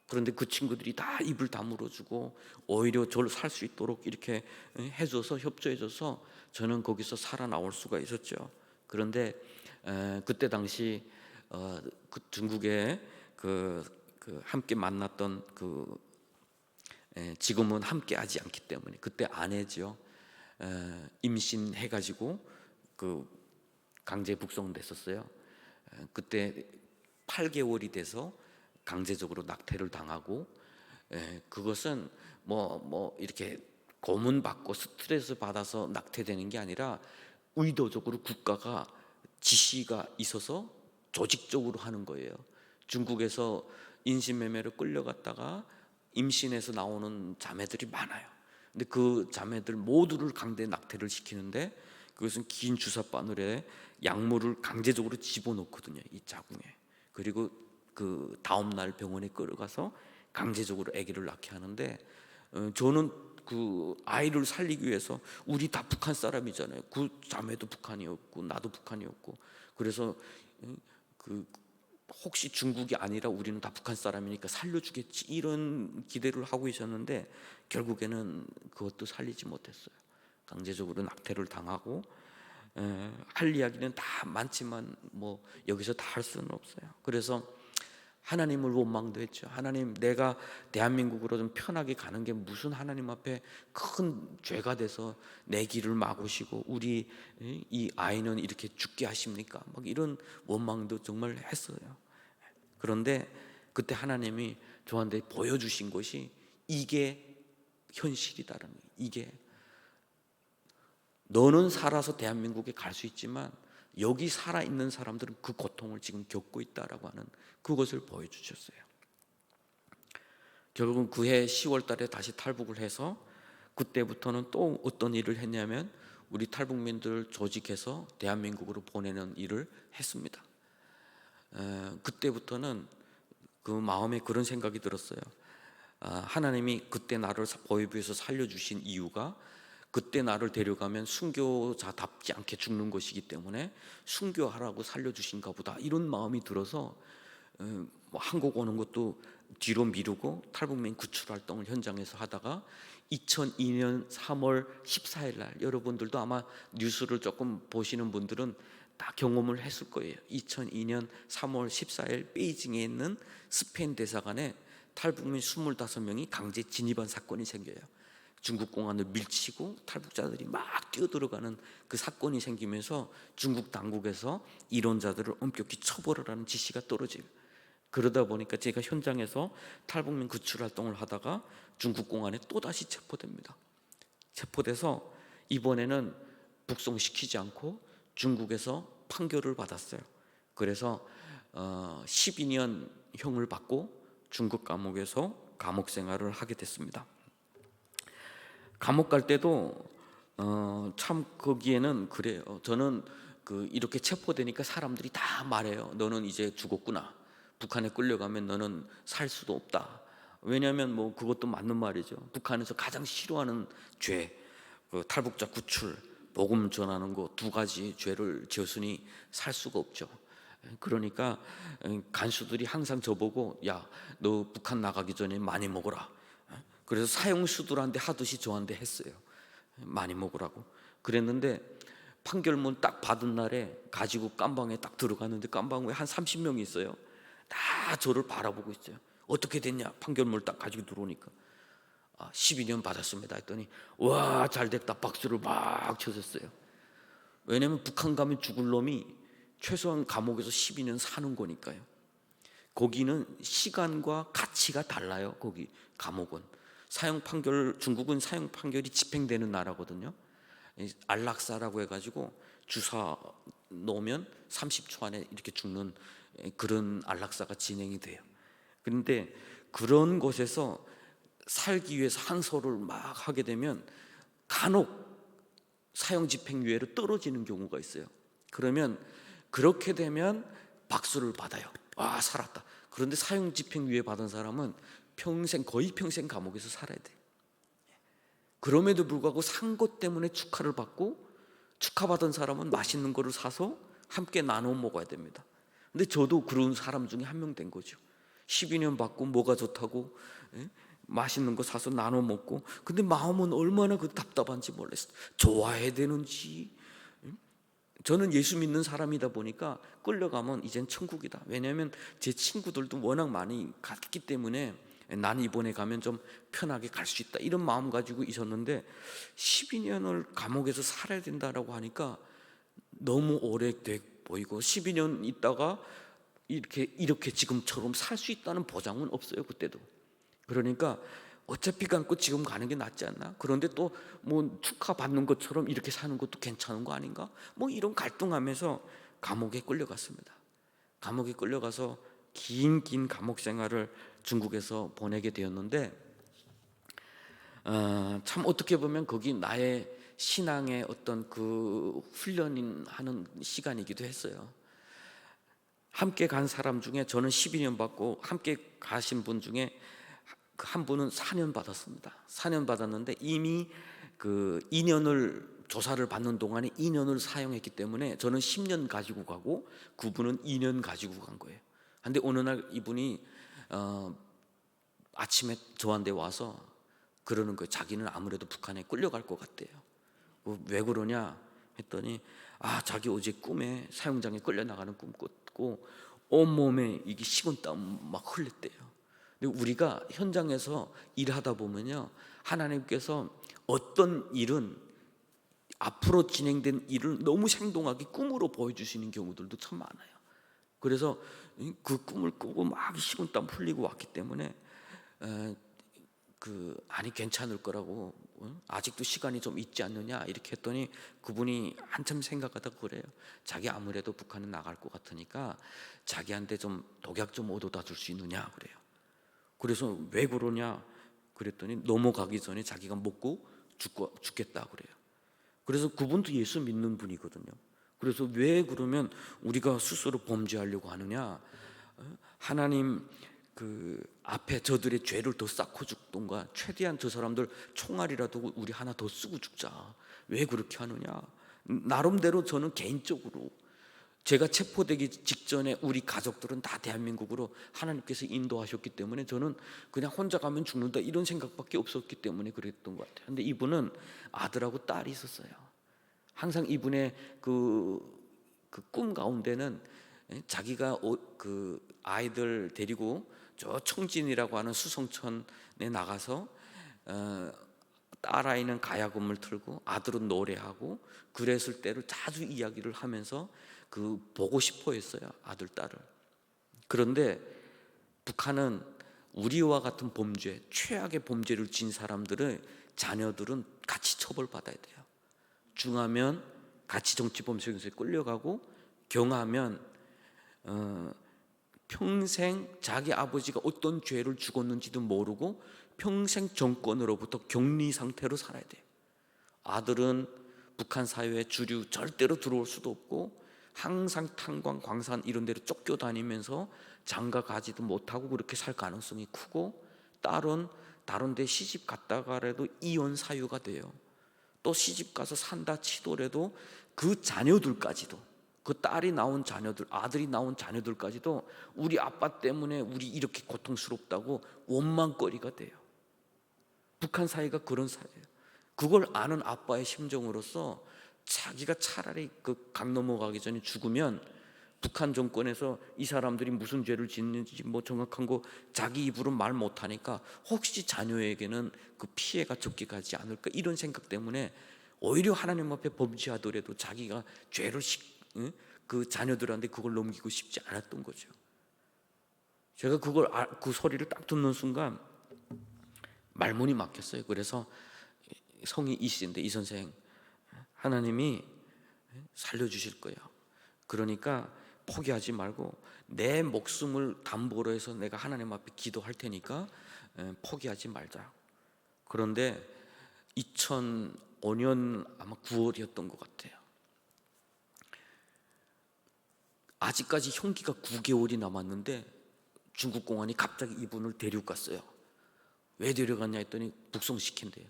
Speaker 1: 그런데 그 친구들이 다 입을 다물어주고 오히려 저를 살 수 있도록 이렇게 해줘서 협조해줘서 저는 거기서 살아나올 수가 있었죠. 그런데 그때 당시 그 중국에 그 함께 만났던 지금은 함께하지 않기 때문에 그때 아내죠. 임신해가지고 그 강제 북송됐었어요. 그때 8개월이 돼서 강제적으로 낙태를 당하고 그것은 뭐 이렇게 고문받고 스트레스 받아서 낙태되는 게 아니라 의도적으로 국가가 지시가 있어서 조직적으로 하는 거예요. 중국에서 인신매매로 끌려갔다가 임신해서 나오는 자매들이 많아요. 근데 그 자매들 모두를 강제 낙태를 시키는데 그것은 긴 주사 바늘에 약물을 강제적으로 집어넣거든요. 이 자궁에. 그리고 그 다음 날 병원에 끌어가서 강제적으로 아기를 낳게 하는데 저는 그 아이를 살리기 위해서 우리 다 북한 사람이잖아요. 그 자매도 북한이었고 나도 북한이었고 그래서 그 혹시 중국이 아니라 우리는 다 북한 사람이니까 살려주겠지 이런 기대를 하고 있었는데 결국에는 그것도 살리지 못했어요. 강제적으로 낙태를 당하고 할 이야기는 다 많지만 뭐 여기서 다 할 수는 없어요. 그래서 하나님을 원망도 했죠. 하나님 내가 대한민국으로 좀 편하게 가는 게 무슨 하나님 앞에 큰 죄가 돼서 내 길을 막으시고 우리 이 아이는 이렇게 죽게 하십니까? 막 이런 원망도 정말 했어요. 그런데 그때 하나님이 저한테 보여주신 것이 이게 현실이다라는 거예요. 이게 너는 살아서 대한민국에 갈 수 있지만 여기 살아있는 사람들은 그 고통을 지금 겪고 있다라고 하는 그것을 보여주셨어요. 결국은 그해 10월 달에 다시 탈북을 해서 그때부터는 또 어떤 일을 했냐면 우리 탈북민들을 조직해서 대한민국으로 보내는 일을 했습니다. 그때부터는 그 마음에 그런 생각이 들었어요. 하나님이 그때 나를 보이부에서 살려주신 이유가 그때 나를 데려가면 순교자답지 않게 죽는 것이기 때문에 순교하라고 살려주신가 보다 이런 마음이 들어서 한국 오는 것도 뒤로 미루고 탈북민 구출 활동을 현장에서 하다가 2002년 3월 14일 날 여러분들도 아마 뉴스를 조금 보시는 분들은 다 경험을 했을 거예요. 2002년 3월 14일 베이징에 있는 스페인 대사관에 탈북민 25명이 강제 진입한 사건이 생겨요. 중국 공안을 밀치고 탈북자들이 막 뛰어들어가는 그 사건이 생기면서 중국 당국에서 이론자들을 엄격히 처벌을 하는 지시가 떨어져요. 그러다 보니까 제가 현장에서 탈북민 구출 활동을 하다가 중국 공안에 또다시 체포됩니다. 체포돼서 이번에는 북송시키지 않고 중국에서 판결을 받았어요. 그래서 12년 형을 받고 중국 감옥에서 감옥 생활을 하게 됐습니다. 감옥 갈 때도 참 거기에는 그래요. 저는 이렇게 체포되니까 사람들이 다 말해요. 너는 이제 죽었구나. 북한에 끌려가면 너는 살 수도 없다. 왜냐하면 뭐 그것도 맞는 말이죠. 북한에서 가장 싫어하는 죄, 탈북자 구출, 복음 전하는 거 두 가지 죄를 지었으니 살 수가 없죠. 그러니까 간수들이 항상 저보고 야, 너 북한 나가기 전에 많이 먹어라. 그래서 사형수들한테 하듯이 저한테 했어요. 많이 먹으라고. 그랬는데 판결문 딱 받은 날에 가지고 깜방에 딱 들어갔는데 깜방에 한 30명이 있어요. 다 저를 바라보고 있어요. 어떻게 됐냐? 판결문을 딱 가지고 들어오니까 12년 받았습니다 했더니 와, 잘됐다 박수를 막 쳐줬어요. 왜냐하면 북한 가면 죽을 놈이 최소한 감옥에서 12년 사는 거니까요. 거기는 시간과 가치가 달라요. 거기 감옥은 사형 판결, 중국은 사형 판결이 집행되는 나라거든요. 안락사라고 해가지고 주사 놓으면 30초 안에 이렇게 죽는 그런 안락사가 진행이 돼요. 그런데 그런 곳에서 살기 위해서 항소를 막 하게 되면 간혹 사형 집행유예로 떨어지는 경우가 있어요. 그러면 그렇게 되면 박수를 받아요. 와, 살았다. 그런데 사형 집행유예 받은 사람은 평생, 거의 평생 감옥에서 살아야 돼요. 그럼에도 불구하고 산 것 때문에 축하를 받고, 축하받은 사람은 맛있는 거를 사서 함께 나눠 먹어야 됩니다. 근데 저도 그런 사람 중에 한 명 된 거죠. 12년 받고 뭐가 좋다고 맛있는 거 사서 나눠 먹고, 근데 마음은 얼마나 답답한지 몰랐어요. 좋아해야 되는지. 저는 예수 믿는 사람이다 보니까 끌려가면 이젠 천국이다. 왜냐하면 제 친구들도 워낙 많이 갔기 때문에 나는 이번에 가면 좀 편하게 갈 수 있다, 이런 마음 가지고 있었는데 12년을 감옥에서 살아야 된다라고 하니까 너무 오래돼 보이고, 12년 있다가 이렇게 지금처럼 살 수 있다는 보장은 없어요. 그때도. 그러니까 어차피 감고 지금 가는 게 낫지 않나? 그런데 또 뭐 축하받는 것처럼 이렇게 사는 것도 괜찮은 거 아닌가? 뭐 이런 갈등하면서 감옥에 끌려갔습니다. 감옥에 끌려가서 긴 감옥 생활을 중국에서 보내게 되었는데, 참 어떻게 보면 거기 나의 신앙의 어떤 그 훈련하는 시간이기도 했어요. 함께 간 사람 중에 저는 12년 받고 함께 가신 분 중에 한 분은 4년 받았습니다. 4년 받았는데 이미 그 2년을 조사를 받는 동안에 2년을 사용했기 때문에 저는 10년 가지고 가고 그분은 2년 가지고 간 거예요. 근데 어느 날 이분이 아침에 저한테 와서 그러는 거예요. 자기는 아무래도 북한에 끌려갈 것 같대요. 왜 그러냐 했더니 자기 어제 꿈에 사형장에 끌려나가는 꿈 꿨고 온몸에 이게 식은땀 막 흘렸대요. 근데 우리가 현장에서 일하다 보면요, 하나님께서 어떤 일은 앞으로 진행된 일을 너무 생동하게 꿈으로 보여주시는 경우들도 참 많아요. 그래서 그 꿈을 꾸고 막 식은땀 흘리고 왔기 때문에 아니 괜찮을 거라고, 아직도 시간이 좀 있지 않느냐 이렇게 했더니 그분이 한참 생각하다 그래요. 자기 아무래도 북한은 나갈 것 같으니까 자기한테 좀 독약 좀 얻어다 줄 수 있느냐 그래요. 그래서 왜 그러냐 그랬더니 넘어가기 전에 자기가 먹고 죽겠다 그래요. 그래서 그분도 예수 믿는 분이거든요. 그래서 왜 그러면 우리가 스스로 범죄하려고 하느냐, 하나님 앞에 저들의 죄를 더 쌓고 죽던가 최대한 저 사람들 총알이라도 우리 하나 더 쓰고 죽자, 왜 그렇게 하느냐. 나름대로 저는 개인적으로 제가 체포되기 직전에 우리 가족들은 다 대한민국으로 하나님께서 인도하셨기 때문에 저는 그냥 혼자 가면 죽는다 이런 생각밖에 없었기 때문에 그랬던 것 같아요. 근데 이분은 아들하고 딸이 있었어요. 항상 이분의 그 꿈 가운데는 자기가 그 아이들 데리고 저 청진이라고 하는 수성천에 나가서 딸아이는 가야금을 틀고 아들은 노래하고 그랬을 때를 자주 이야기를 하면서 그 보고 싶어 했어요, 아들 딸을. 그런데 북한은 우리와 같은 범죄, 최악의 범죄를 지은 사람들의 자녀들은 같이 처벌받아야 돼요. 중하면 같이 정치범죄에 끌려가고, 경하면 평생 자기 아버지가 어떤 죄를 죽었는지도 모르고 평생 정권으로부터 격리 상태로 살아야 돼요. 아들은 북한 사회에 주류 절대로 들어올 수도 없고 항상 탄광, 광산 이런 데로 쫓겨다니면서 장가 가지도 못하고 그렇게 살 가능성이 크고, 딸은 다른 데 시집 갔다가라도 이혼 사유가 돼요. 또 시집 가서 산다 치더라도 그 자녀들까지도, 그 딸이 낳은 자녀들, 아들이 낳은 자녀들까지도 우리 아빠 때문에 우리 이렇게 고통스럽다고 원망거리가 돼요. 북한 사회가 그런 사회예요. 그걸 아는 아빠의 심정으로서 자기가 차라리 그 강 넘어가기 전에 죽으면 북한 정권에서 이 사람들이 무슨 죄를 짓는지 뭐 정확한 거 자기 입으로 말 못하니까 혹시 자녀에게는 그 피해가 적게 가지 않을까, 이런 생각 때문에 오히려 하나님 앞에 범죄하더라도 자기가 죄를 그 자녀들한테 그걸 넘기고 싶지 않았던 거죠. 제가 그 소리를 딱 듣는 순간 말문이 막혔어요. 그래서 성이 이씨인데, 이 선생, 하나님이 살려주실 거예요. 그러니까 포기하지 말고 내 목숨을 담보로 해서 내가 하나님 앞에 기도할 테니까 포기하지 말자. 그런데 2005년 아마 9월이었던 것 같아요. 아직까지 형기가 9개월이 남았는데 중국 공안이 갑자기 이분을 데려갔어요. 왜 데려갔냐 했더니 북송시킨대요.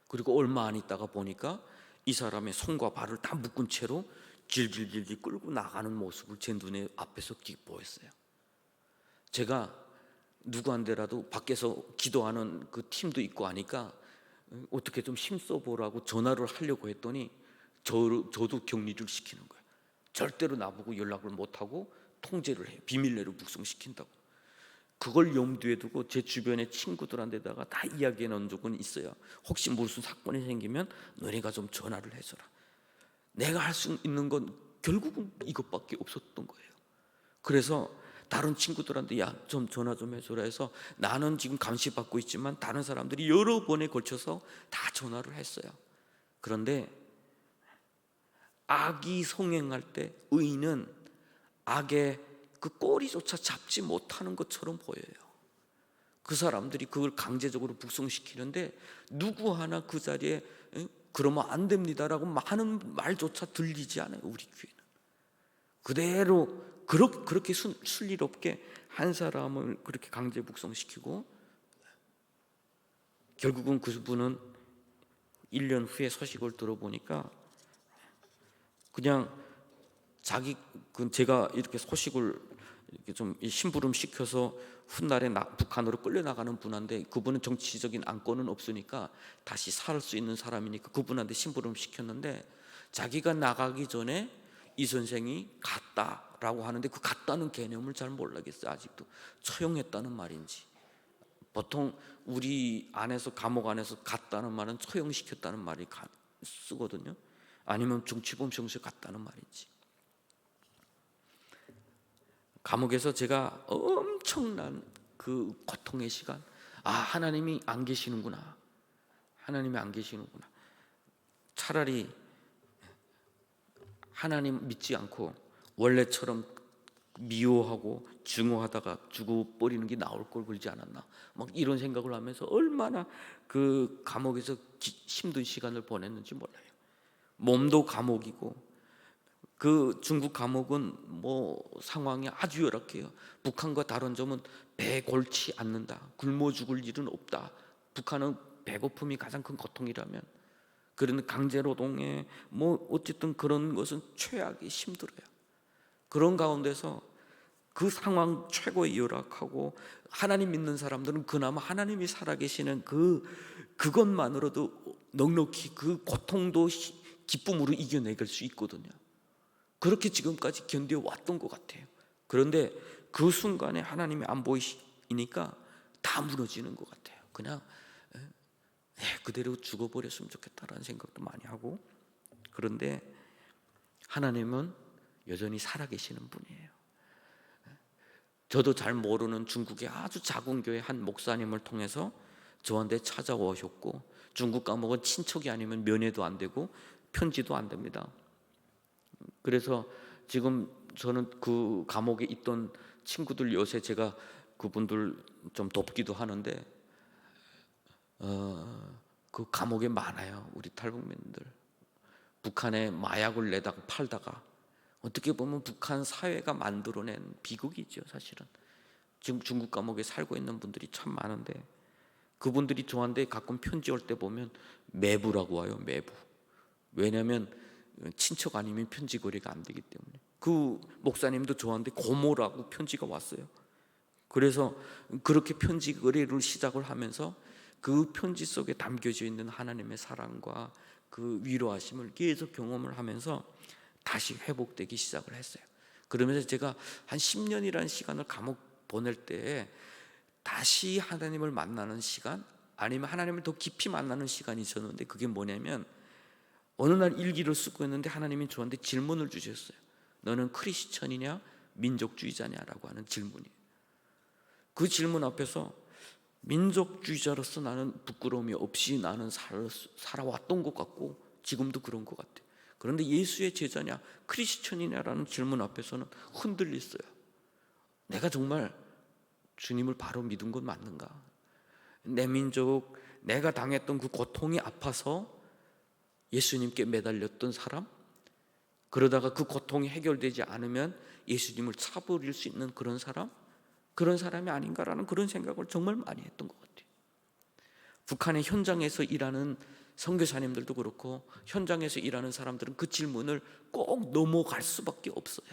Speaker 1: 그리고 얼마 안 있다가 보니까 이 사람의 손과 발을 다 묶은 채로 질질질질 끌고 나가는 모습을 제 눈에 앞에서 보였어요. 제가 누구한테라도 밖에서 기도하는 그 팀도 있고 하니까 어떻게 좀 힘써보라고 전화를 하려고 했더니 저도 격리를 시키는 거예요. 절대로 나보고 연락을 못하고 통제를 해요. 비밀내로 북송시킨다고. 그걸 염두에 두고 제 주변의 친구들한테다가 다 이야기해 놓은 적은 있어요. 혹시 무슨 사건이 생기면 너네가 좀 전화를 해줘라. 내가 할 수 있는 건 결국은 이것밖에 없었던 거예요. 그래서 다른 친구들한테 야, 좀 전화 좀 해줘라 해서 나는 지금 감시받고 있지만 다른 사람들이 여러 번에 걸쳐서 다 전화를 했어요. 그런데 악이 성행할 때 의인은 악의 그 꼬리조차 잡지 못하는 것처럼 보여요. 그 사람들이 그걸 강제적으로 북송시키는데 누구 하나 그 자리에 그러면 안 됩니다라고 하는 말조차 들리지 않아요. 우리 귀에는 그대로 그렇게 순리롭게 한 사람을 그렇게 강제 북송시키고, 결국은 그분은 1년 후에 소식을 들어보니까 그냥 제가 이렇게 소식을 이렇게 좀 심부름 시켜서 훗날에 북한으로 끌려나가는 분한테, 그분은 정치적인 안건은 없으니까 다시 살 수 있는 사람이니까 그분한테 심부름 시켰는데, 자기가 나가기 전에 이 선생이 갔다라고 하는데 그 갔다는 개념을 잘 모르겠어요. 아직도 처형했다는 말인지. 보통 우리 안에서, 감옥 안에서 갔다는 말은 처형시켰다는 말이 쓰거든요. 아니면 정치범죄에 갔다는 말인지. 감옥에서 제가 엄청난 그 고통의 시간, 하나님이 안 계시는구나, 하나님이 안 계시는구나. 차라리 하나님 믿지 않고 원래처럼 미워하고 증오하다가 죽어버리는 게 나을 걸 그러지 않았나, 막 이런 생각을 하면서 얼마나 그 감옥에서 힘든 시간을 보냈는지 몰라요. 몸도 감옥이고, 그 중국 감옥은 뭐 상황이 아주 열악해요. 북한과 다른 점은 배 골치 않는다, 굶어 죽을 일은 없다. 북한은 배고픔이 가장 큰 고통이라면, 그런 강제노동에 뭐 어쨌든 그런 것은 최악이 힘들어요. 그런 가운데서 그 상황 최고의 열악하고, 하나님 믿는 사람들은 그나마 하나님이 살아계시는 그것만으로도 넉넉히 그 고통도 기쁨으로 이겨내갈 수 있거든요. 그렇게 지금까지 견뎌왔던 것 같아요. 그런데 그 순간에 하나님이 안 보이니까 다 무너지는 것 같아요. 그냥 그대로 죽어버렸으면 좋겠다라는 생각도 많이 하고, 그런데 하나님은 여전히 살아계시는 분이에요. 저도 잘 모르는 중국의 아주 작은 교회 한 목사님을 통해서 저한테 찾아오셨고, 중국 감옥은 친척이 아니면 면회도 안 되고 편지도 안 됩니다. 그래서 지금 저는 그 감옥에 있던 친구들, 요새 제가 그분들 좀 돕기도 하는데 그 감옥에 많아요. 우리 탈북민들 북한에 마약을 내다가 팔다가, 어떻게 보면 북한 사회가 만들어낸 비극이죠 사실은. 지금 중국 감옥에 살고 있는 분들이 참 많은데, 그분들이 저한테 가끔 편지 올 때 보면 매부라고 와요. 매부. 왜냐하면 친척 아니면 편지 거래가 안 되기 때문에. 그 목사님도 저한테 고모라고 편지가 왔어요. 그래서 그렇게 편지 거래를 시작을 하면서 그 편지 속에 담겨져 있는 하나님의 사랑과 그 위로하심을 계속 경험을 하면서 다시 회복되기 시작을 했어요. 그러면서 제가 한 10년이라는 시간을 감옥 보낼 때 다시 하나님을 만나는 시간, 아니면 하나님을 더 깊이 만나는 시간이 있었는데, 그게 뭐냐면 어느 날 일기를 쓰고 있는데 하나님이 저한테 질문을 주셨어요. 너는 크리스천이냐 민족주의자냐라고 하는 질문이에요. 그 질문 앞에서 민족주의자로서 나는 부끄러움이 없이 나는 살아왔던 것 같고 지금도 그런 것 같아요. 그런데 예수의 제자냐 크리스천이냐라는 질문 앞에서는 흔들렸어요. 내가 정말 주님을 바로 믿은 건 맞는가? 내 민족, 내가 당했던 그 고통이 아파서 예수님께 매달렸던 사람, 그러다가 그 고통이 해결되지 않으면 예수님을 차버릴 수 있는 그런 사람, 그런 사람이 아닌가라는 그런 생각을 정말 많이 했던 것 같아요. 북한의 현장에서 일하는 선교사님들도 그렇고 현장에서 일하는 사람들은 그 질문을 꼭 넘어갈 수밖에 없어요.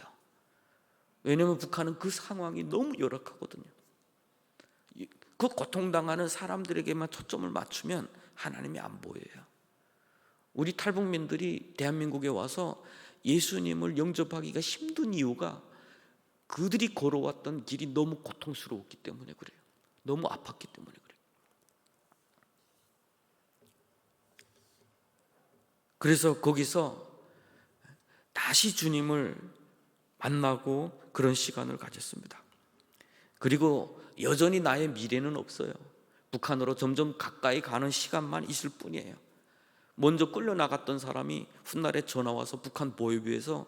Speaker 1: 왜냐하면 북한은 그 상황이 너무 열악하거든요. 그 고통당하는 사람들에게만 초점을 맞추면 하나님이 안 보여요. 우리 탈북민들이 대한민국에 와서 예수님을 영접하기가 힘든 이유가 그들이 걸어왔던 길이 너무 고통스러웠기 때문에 그래요. 너무 아팠기 때문에 그래요. 그래서 거기서 다시 주님을 만나고 그런 시간을 가졌습니다. 그리고 여전히 나의 미래는 없어요. 북한으로 점점 가까이 가는 시간만 있을 뿐이에요. 먼저 끌려나갔던 사람이 훗날에 전화와서 북한 보위부에서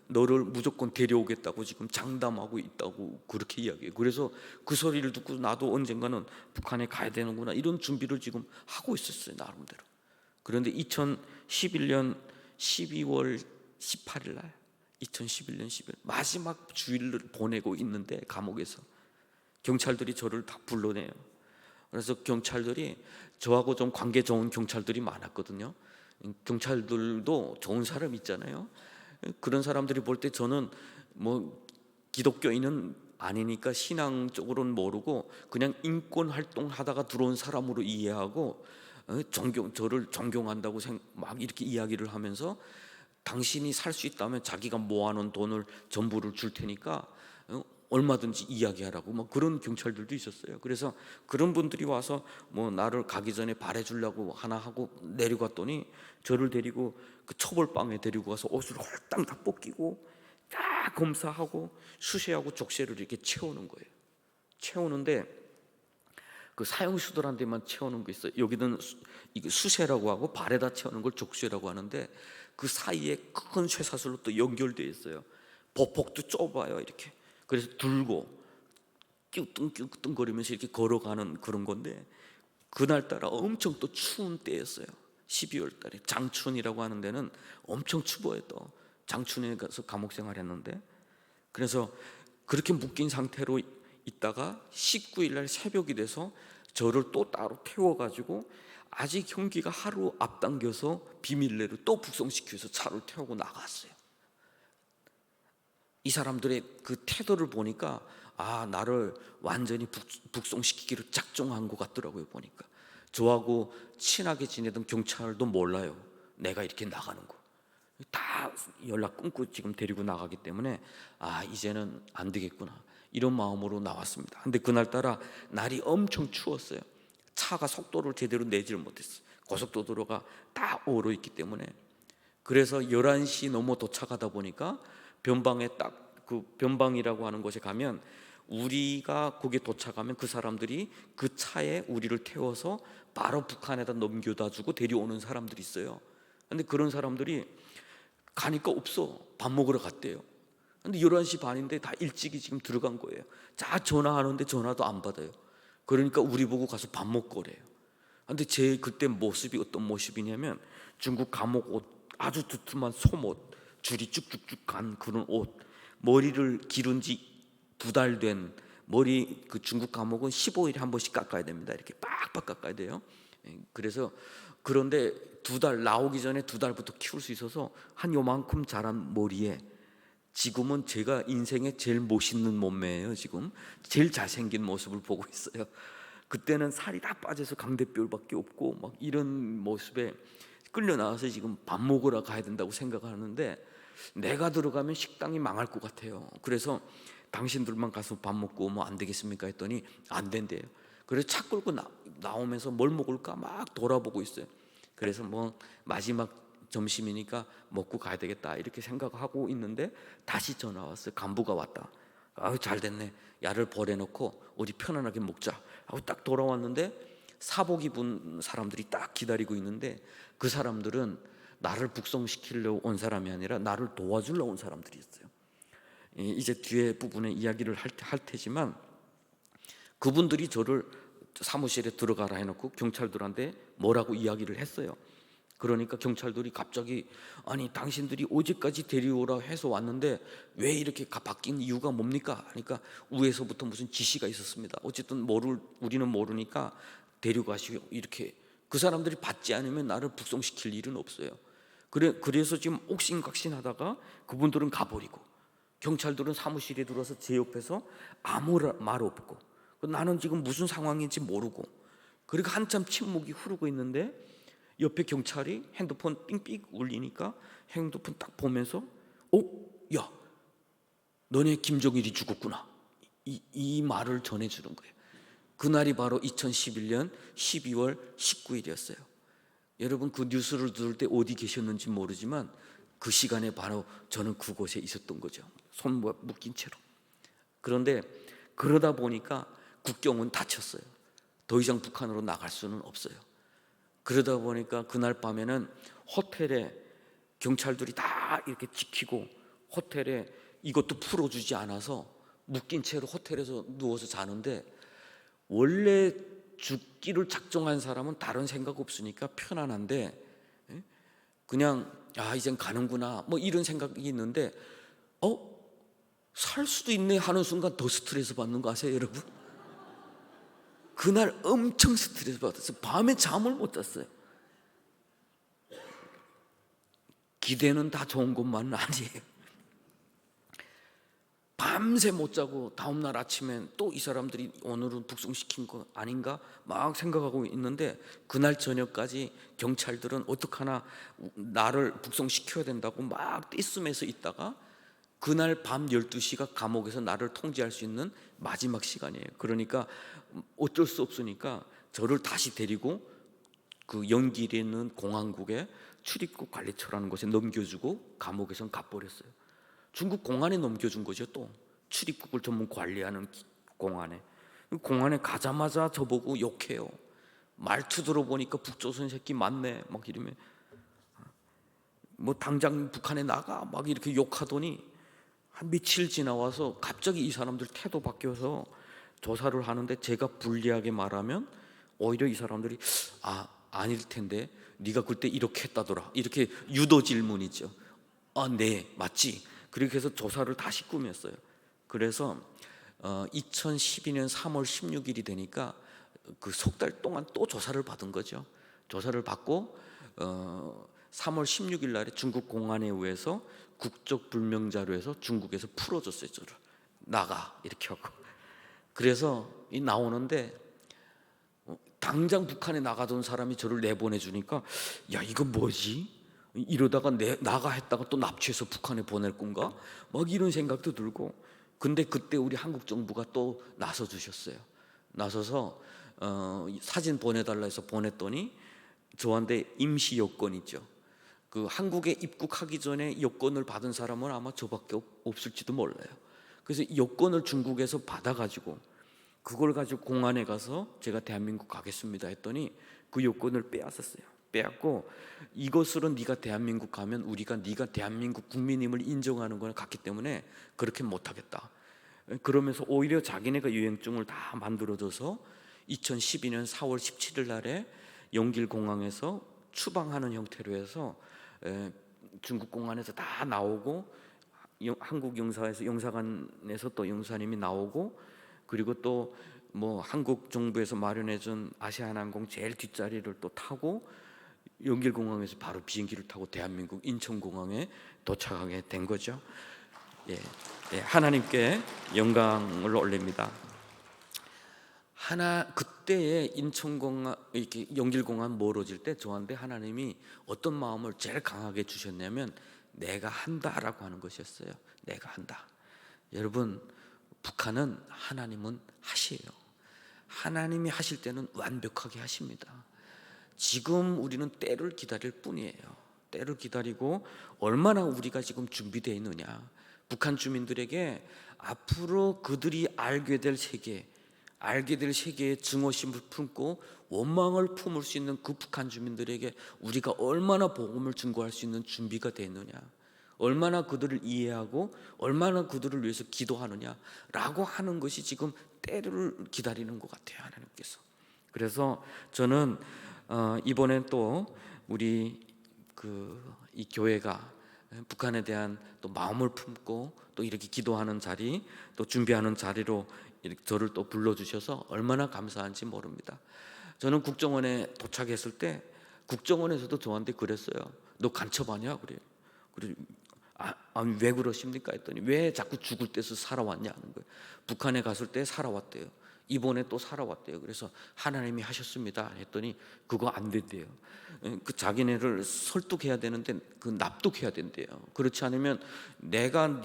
Speaker 1: 너를 무조건 데려오겠다고 지금 장담하고 있다고 그렇게 이야기해요. 그래서 그 소리를 듣고 나도 언젠가는 북한에 가야 되는구나, 이런 준비를 지금 하고 있었어요, 나름대로. 그런데 2011년 12월 18일 날, 2011년 11일 마지막 주일을 보내고 있는데 감옥에서 경찰들이 저를 다 불러내요. 그래서 경찰들이, 저하고 좀 관계 좋은 경찰들이 많았거든요. 경찰들도 좋은 사람 있잖아요. 그런 사람들이 볼 때 저는 뭐 기독교인은 아니니까 신앙 쪽으로는 모르고 그냥 인권 활동하다가 들어온 사람으로 이해하고 저를 존경한다고 막 이렇게 이야기를 하면서 당신이 살 수 있다면 자기가 모아놓은 돈을 전부를 줄 테니까 얼마든지 이야기하라고 막 그런 경찰들도 있었어요. 그래서 그런 분들이 와서 뭐 나를 가기 전에 발해주려고 하나 하고 내려갔더니 저를 데리고 그 처벌방에 데리고 가서 옷을 홀딱 다 벗기고 다 검사하고 수세하고 족쇄를 이렇게 채우는 거예요. 채우는데 그 사형수들한테만 채우는 게 있어요. 여기는 이게 수세라고 하고 발에다 채우는 걸 족쇄라고 하는데 그 사이에 큰 쇠사슬로 또 연결되어 있어요. 보폭도 좁아요, 이렇게. 그래서 들고 뀨뚱뀨뚱거리면서 이렇게 걸어가는 그런 건데, 그날따라 엄청 또 추운 때였어요. 12월 달에 장춘이라고 하는 데는 엄청 추워요. 또 장춘에 가서 감옥 생활했는데, 그래서 그렇게 묶인 상태로 있다가 19일 날 새벽이 돼서 저를 또 따로 태워가지고 아직 형기가 하루 앞당겨서 비밀내로 또 북송시켜서 차를 태우고 나갔어요. 이 사람들의 그 태도를 보니까 나를 완전히 북송시키기로 작정한 것 같더라고요. 보니까 저하고 친하게 지내던 경찰도 몰라요, 내가 이렇게 나가는 거. 다 연락 끊고 지금 데리고 나가기 때문에 이제는 안 되겠구나, 이런 마음으로 나왔습니다. 근데 그날따라 날이 엄청 추웠어요. 차가 속도를 제대로 내지를 못했어요. 고속도로가 다 얼어 있기 때문에. 그래서 11시 넘어 도착하다 보니까 변방에 딱 그 변방이라고 하는 곳에 가면 우리가 거기에 도착하면 그 사람들이 그 차에 우리를 태워서 바로 북한에다 넘겨다 주고 데려오는 사람들이 있어요. 근데 그런 사람들이 가니까 없어. 밥 먹으러 갔대요. 근데 11시 반인데 다 일찍이 지금 들어간 거예요. 자, 전화하는데 전화도 안 받아요. 그러니까 우리 보고 가서 밥 먹고 그래요. 근데 제 그때 모습이 어떤 모습이냐면 중국 감옥 옷, 아주 두툼한 속옷, 줄이 쭉쭉쭉 간 그런 옷, 머리를 기른 지 2달 된 머리, 그 중국 감옥은 15일에 한 번씩 깎아야 됩니다. 이렇게 빡빡 깎아야 돼요. 그래서 그런데 2달 나오기 전에 2달부터 키울 수 있어서 한 요만큼 자란 머리에 지금은 제가 인생에 제일 멋있는 몸매예요. 지금 제일 잘생긴 모습을 보고 있어요. 그때는 살이 다 빠져서 강대뼈밖에 없고 막 이런 모습에 끌려 나와서 지금 밥 먹으러 가야 된다고 생각하는데 내가 들어가면 식당이 망할 것 같아요. 그래서 당신들만 가서 밥 먹고 오면 안 되겠습니까 했더니 안 된대요. 그래서 차 끌고 나오면서 뭘 먹을까 막 돌아보고 있어요. 그래서 뭐 마지막 점심이니까 먹고 가야 되겠다 이렇게 생각하고 있는데 다시 전화 왔어요. 간부가 왔다. 아유, 잘 됐네. 야를 버려놓고 우리 편안하게 먹자 하고 딱 돌아왔는데 사복 입은 사람들이 딱 기다리고 있는데 그 사람들은 나를 북송시키려고 온 사람이 아니라 나를 도와주려고 온 사람들이었어요. 이제 뒤에 부분에 이야기를 할 테지만 그분들이 저를 사무실에 들어가라 해놓고 경찰들한테 뭐라고 이야기를 했어요. 그러니까 경찰들이 갑자기 아니 당신들이 어제까지 데려오라 해서 왔는데 왜 이렇게 바뀐 이유가 뭡니까? 그러니까 위에서부터 무슨 지시가 있었습니다. 어쨌든 우리는 모르니까 데려가시오 이렇게. 그 사람들이 받지 않으면 나를 북송시킬 일은 없어요. 그래서 지금 옥신각신하다가 그분들은 가버리고 경찰들은 사무실에 들어와서 제 옆에서 아무 말 없고 나는 지금 무슨 상황인지 모르고 그리고 한참 침묵이 흐르고 있는데 옆에 경찰이 핸드폰 삥삥 울리니까 핸드폰 딱 보면서 야, 너네 김정일이 죽었구나 이 말을 전해주는 거예요. 그날이 바로 2011년 12월 19일이었어요. 여러분 그 뉴스를 들을 때 어디 계셨는지 모르지만 그 시간에 바로 저는 그곳에 있었던 거죠. 손 묶인 채로. 그런데 그러다 보니까 국경은 닫혔어요. 더 이상 북한으로 나갈 수는 없어요. 그러다 보니까 그날 밤에는 호텔에 경찰들이 다 이렇게 지키고 호텔에 이것도 풀어주지 않아서 묶인 채로 호텔에서 누워서 자는데 원래 죽기를 작정한 사람은 다른 생각 없으니까 편안한데 그냥 이젠 가는구나 뭐 이런 생각이 있는데 살 수도 있네 하는 순간 더 스트레스 받는 거 아세요 여러분? 그날 엄청 스트레스 받았어요. 밤에 잠을 못 잤어요. 기대는 다 좋은 것만은 아니에요. 밤새 못 자고 다음날 아침엔 또 이 사람들이 오늘은 북송시킨 거 아닌가 막 생각하고 있는데 그날 저녁까지 경찰들은 어떡하나 나를 북송시켜야 된다고 막 떼쓰면서 있다가 그날 밤 12시가 감옥에서 나를 통제할 수 있는 마지막 시간이에요. 그러니까 어쩔 수 없으니까 저를 다시 데리고 그 연길에 있는 공항국의 출입국 관리처라는 곳에 넘겨주고 감옥에선 가버렸어요. 중국 공안에 넘겨준 거죠. 또 출입국을 전문 관리하는 공안에. 공안에 가자마자 저보고 욕해요. 말투 들어보니까 북조선 새끼 맞네 막 이러면 뭐 당장 북한에 나가 막 이렇게 욕하더니 한 며칠 지나와서 갑자기 이 사람들 태도 바뀌어서 조사를 하는데 제가 불리하게 말하면 오히려 이 사람들이 아닐 텐데 네가 그때 이렇게 했다더라 이렇게 유도 질문이죠. 네 맞지. 그렇게 해서 조사를 다시 꾸몄어요. 그래서 2012년 3월 16일이 되니까 그 석 달 동안 또 조사를 받은 거죠. 조사를 받고 3월 16일 날에 중국 공안에 의해서 국적 불명자로 해서 중국에서 풀어줬어요. 저를 나가 이렇게 하고. 그래서 나오는데 당장 북한에 나가던 사람이 저를 내보내 주니까 야 이거 뭐지? 이러다가 나가 했다가 또 납치해서 북한에 보낼 건가? 막 이런 생각도 들고. 근데 그때 우리 한국 정부가 또 나서 주셨어요. 나서서 사진 보내달라 해서 보냈더니 저한테 임시 여권 있죠. 그 한국에 입국하기 전에 여권을 받은 사람은 아마 저밖에 없을지도 몰라요. 그래서 여권을 중국에서 받아가지고 그걸 가지고 공안에 가서 제가 대한민국 가겠습니다 했더니 그 여권을 빼앗았어요. 빼앗고 이것으로 네가 대한민국 가면 우리가 네가 대한민국 국민임을 인정하는 걸 같기 때문에 그렇게 못하겠다. 그러면서 오히려 자기네가 유행증을 다 만들어줘서 2012년 4월 17일 날에 영길공항에서 추방하는 형태로 해서 중국 공안에서 다 나오고 한국 영사관에서 또 영사님이 나오고 그리고 또 뭐 한국 정부에서 마련해준 아시아나항공 제일 뒷자리를 또 타고 영길공항에서 바로 비행기를 타고 대한민국 인천공항에 도착하게 된 거죠. 하나님께 영광을 올립니다. 그때의 인천공항 이렇게 영길공항 멀어질 때 저한테 하나님이 어떤 마음을 제일 강하게 주셨냐면 내가 한다라고 하는 것이었어요. 내가 한다. 여러분, 북한은 하나님은 하시에요. 하나님이 하실 때는 완벽하게 하십니다. 지금 우리는 때를 기다릴 뿐이에요. 때를 기다리고 얼마나 우리가 지금 준비되어 있느냐. 북한 주민들에게 앞으로 그들이 알게 될 세계의 증오심을 품고 원망을 품을 수 있는 그 북한 주민들에게 우리가 얼마나 복음을 증거할 수 있는 준비가 되어 있느냐, 얼마나 그들을 이해하고 얼마나 그들을 위해서 기도하느냐라고 하는 것이 지금 때를 기다리는 것 같아요, 하나님께서. 그래서 저는 이번에 또 우리 이 교회가 북한에 대한 또 마음을 품고 또 이렇게 기도하는 자리, 또 준비하는 자리로 이렇게 저를 또 불러주셔서 얼마나 감사한지 모릅니다. 저는 국정원에 도착했을 때 국정원에서도 저한테 그랬어요. 너 간첩하냐? 그래요. 왜 그러십니까? 했더니 왜 자꾸 죽을 때서 살아왔냐는 거예요. 북한에 갔을 때 살아왔대요. 이번에 또 살아왔대요. 그래서 하나님이 하셨습니다 했더니 그거 안 된대요. 그 자기네를 설득해야 되는데 그 납득해야 된대요. 그렇지 않으면 네가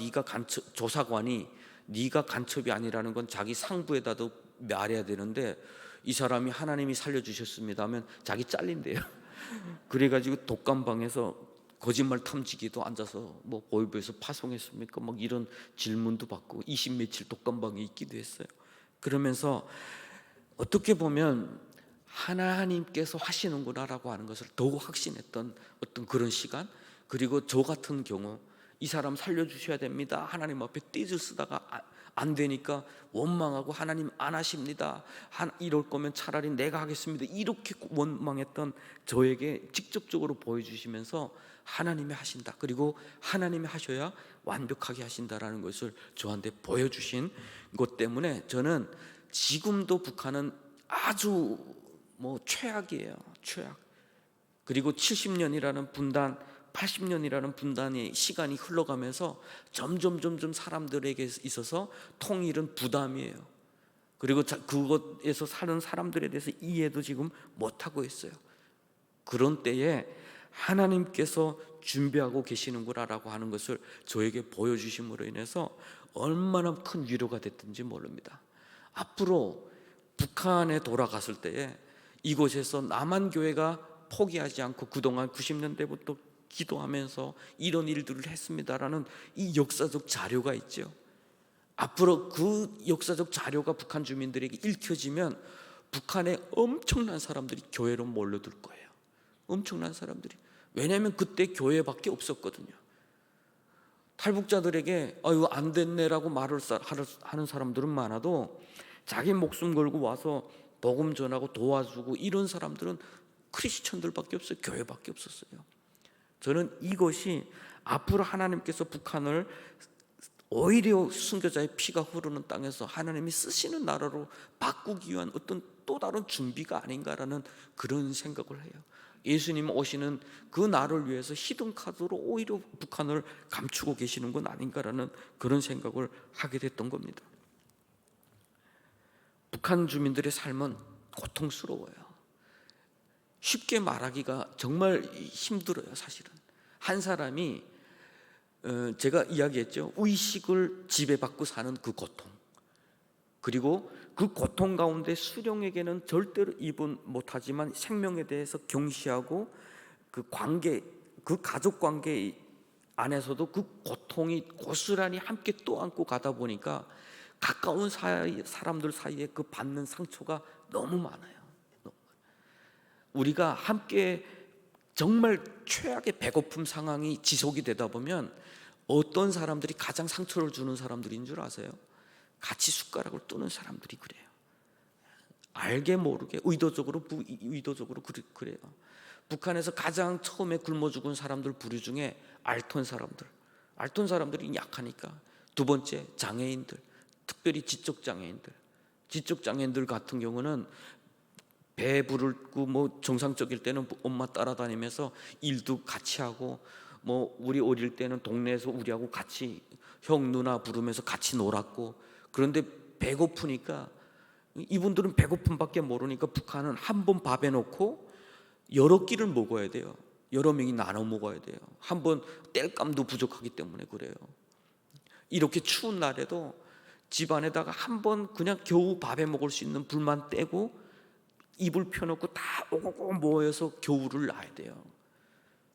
Speaker 1: 조사관이 네가 간첩이 아니라는 건 자기 상부에다도 말해야 되는데 이 사람이 하나님이 살려주셨습니다 하면 자기 잘린대요. 그래가지고 독감방에서 거짓말 탐지기도 앉아서 뭐 보이부에서 파송했습니까? 막 이런 질문도 받고 20며칠 독감방에 있기도 했어요. 그러면서 어떻게 보면 하나님께서 하시는구나라고 하는 것을 더욱 확신했던 어떤 그런 시간. 그리고 저 같은 경우 이 사람 살려주셔야 됩니다 하나님 앞에 띠를 쓰다가 안 되니까 원망하고 하나님 안 하십니다, 이럴 거면 차라리 내가 하겠습니다 이렇게 원망했던 저에게 직접적으로 보여주시면서 하나님이 하신다, 그리고 하나님이 하셔야 완벽하게 하신다라는 것을 저한테 보여주신 것 때문에 저는 지금도 북한은 아주 최악이에요. 최악. 그리고 70년이라는 분단, 80년이라는 분단의 시간이 흘러가면서 점점 사람들에게 있어서 통일은 부담이에요. 그리고 그것에서 사는 사람들에 대해서 이해도 지금 못하고 있어요. 그런 때에 하나님께서 준비하고 계시는구나라고 하는 것을 저에게 보여주심으로 인해서 얼마나 큰 위로가 됐든지 모릅니다. 앞으로 북한에 돌아갔을 때에 이곳에서 남한교회가 포기하지 않고 그동안 90년대부터 기도하면서 이런 일들을 했습니다라는 이 역사적 자료가 있죠. 앞으로 그 역사적 자료가 북한 주민들에게 읽혀지면 북한에 엄청난 사람들이 교회로 몰려들 거예요. 엄청난 사람들이. 왜냐하면 그때 교회밖에 없었거든요. 탈북자들에게 이거 안 됐네라고 말을 하는 사람들은 많아도 자기 목숨 걸고 와서 복음 전하고 도와주고 이런 사람들은 크리스천들밖에 없어요. 교회밖에 없었어요. 저는 이것이 앞으로 하나님께서 북한을 오히려 순교자의 피가 흐르는 땅에서 하나님이 쓰시는 나라로 바꾸기 위한 어떤 또 다른 준비가 아닌가라는 그런 생각을 해요. 예수님 오시는 그 날을 위해서 히든 카드로 오히려 북한을 감추고 계시는 건 아닌가라는 그런 생각을 하게 됐던 겁니다. 북한 주민들의 삶은 고통스러워요. 쉽게 말하기가 정말 힘들어요. 사실은 한 사람이 제가 이야기했죠. 의식을 지배받고 사는 그 고통, 그리고 그 고통 가운데 수령에게는 절대로 입은 못하지만 생명에 대해서 경시하고 그 관계, 그 가족 관계 안에서도 그 고통이 고스란히 함께 또 안고 가다 보니까 가까운 사람들 사이에 그 받는 상처가 너무 많아요. 우리가 함께 정말 최악의 배고픔 상황이 지속이 되다 보면 어떤 사람들이 가장 상처를 주는 사람들인 줄 아세요? 같이 숟가락을 뜨는 사람들이 그래요. 알게 모르게 의도적으로 의도적으로 그래요. 북한에서 가장 처음에 굶어 죽은 사람들 부류 중에 알턴 사람들이 약하니까. 두 번째 장애인들, 특별히 지적 장애인들 같은 경우는 배 부르고 뭐 정상적일 때는 엄마 따라다니면서 일도 같이 하고, 뭐 우리 어릴 때는 동네에서 우리하고 같이 형 누나 부르면서 같이 놀았고. 그런데 배고프니까, 이분들은 배고픔밖에 모르니까 북한은 한 번 밥에 넣고 여러 끼를 먹어야 돼요. 여러 명이 나눠 먹어야 돼요. 한 번 뗄감도 부족하기 때문에 그래요. 이렇게 추운 날에도 집안에다가 한 번 그냥 겨우 밥에 먹을 수 있는 불만 떼고 이불 펴놓고 다 오고고 모여서 겨울을 나야 돼요.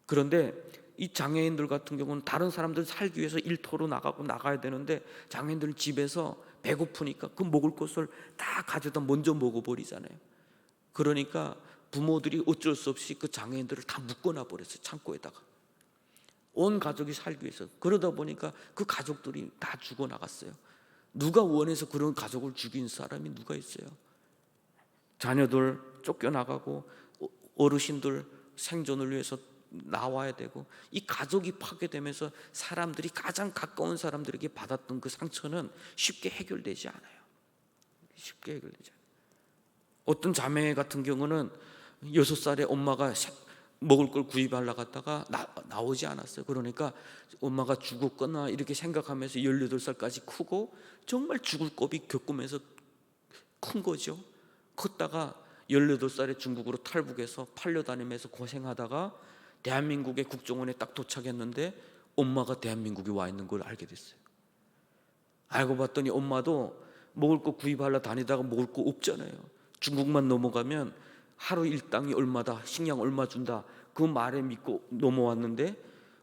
Speaker 1: 그런데 이 장애인들 같은 경우는 다른 사람들 살기 위해서 일터로 나가야 되는데, 장애인들은 집에서 배고프니까 그 먹을 것을 다 가져다 먼저 먹어버리잖아요. 그러니까 부모들이 어쩔 수 없이 그 장애인들을 다 묶어놔 버렸어요. 창고에다가. 온 가족이 살기 위해서. 그러다 보니까 그 가족들이 다 죽어나갔어요. 누가 원해서 그런 가족을 죽인 사람이 누가 있어요? 자녀들 쫓겨나가고 어르신들 생존을 위해서 나와야 되고, 이 가족이 파괴되면서 사람들이 가장 가까운 사람들에게 받았던 그 상처는 쉽게 해결되지 않아요. 쉽게 해결되지 않아요. 어떤 자매 같은 경우는 6살에 엄마가 먹을 걸 구입하려 갔다가 나오지 않았어요. 그러니까 엄마가 죽었거나 이렇게 생각하면서 18살까지 크고 정말 죽을 고비 겪으면서 큰 거죠. 컸다가 18살에 중국으로 탈북해서 팔려다니면서 고생하다가 대한민국의 국정원에 딱 도착했는데 엄마가 대한민국에 와 있는 걸 알게 됐어요. 알고 봤더니 엄마도 먹을 거 구입하려 다니다가 먹을 거 없잖아요. 중국만 넘어가면 하루 일당이 얼마다, 식량 얼마 준다, 그 말에 믿고 넘어왔는데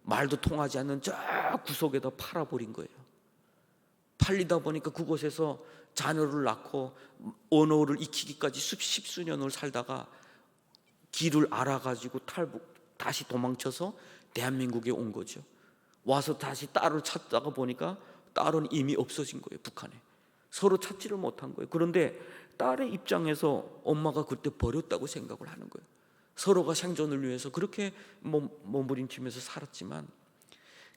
Speaker 1: 말도 통하지 않는 저 구석에다 팔아버린 거예요. 팔리다 보니까 그곳에서 자녀를 낳고 언어를 익히기까지 십수년을 살다가 길을 알아가지고 다시 도망쳐서 대한민국에 온 거죠. 와서 다시 딸을 찾다가 보니까 딸은 이미 없어진 거예요. 북한에. 서로 찾지를 못한 거예요. 그런데 딸의 입장에서 엄마가 그때 버렸다고 생각을 하는 거예요. 서로가 생존을 위해서 그렇게 몸부림치면서 살았지만,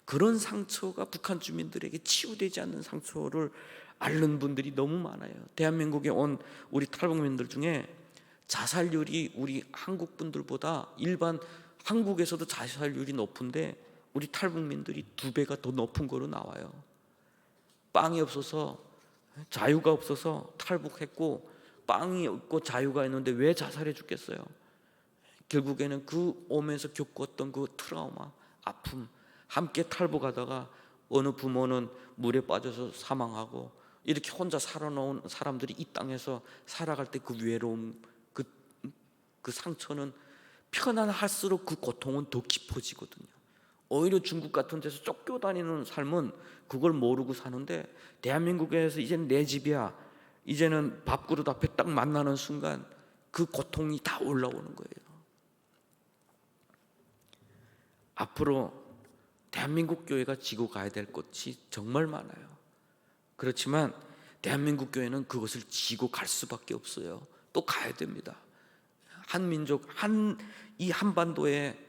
Speaker 1: 그런 상처가 북한 주민들에게 치유되지 않는 상처를 앓는 분들이 너무 많아요. 대한민국에 온 우리 탈북민들 중에 자살률이 우리 한국 분들보다, 일반 한국에서도 자살률이 높은데 우리 탈북민들이 2배가 더 높은 거로 나와요. 빵이 없어서, 자유가 없어서 탈북했고, 빵이 없고 자유가 있는데 왜 자살해 죽겠어요? 결국에는 그 오면서 겪었던 그 트라우마, 아픔, 함께 탈북하다가 어느 부모는 물에 빠져서 사망하고, 이렇게 혼자 살아놓은 사람들이 이 땅에서 살아갈 때 그 외로움, 그 상처는 편안할수록 그 고통은 더 깊어지거든요. 오히려 중국 같은 데서 쫓겨다니는 삶은 그걸 모르고 사는데, 대한민국에서 이제는 내 집이야, 이제는 밥그릇 앞에 딱 만나는 순간 그 고통이 다 올라오는 거예요. 앞으로 대한민국 교회가 지고 가야 될 것이 정말 많아요. 그렇지만 대한민국 교회는 그것을 지고 갈 수밖에 없어요. 또 가야 됩니다. 한민족, 이 한반도에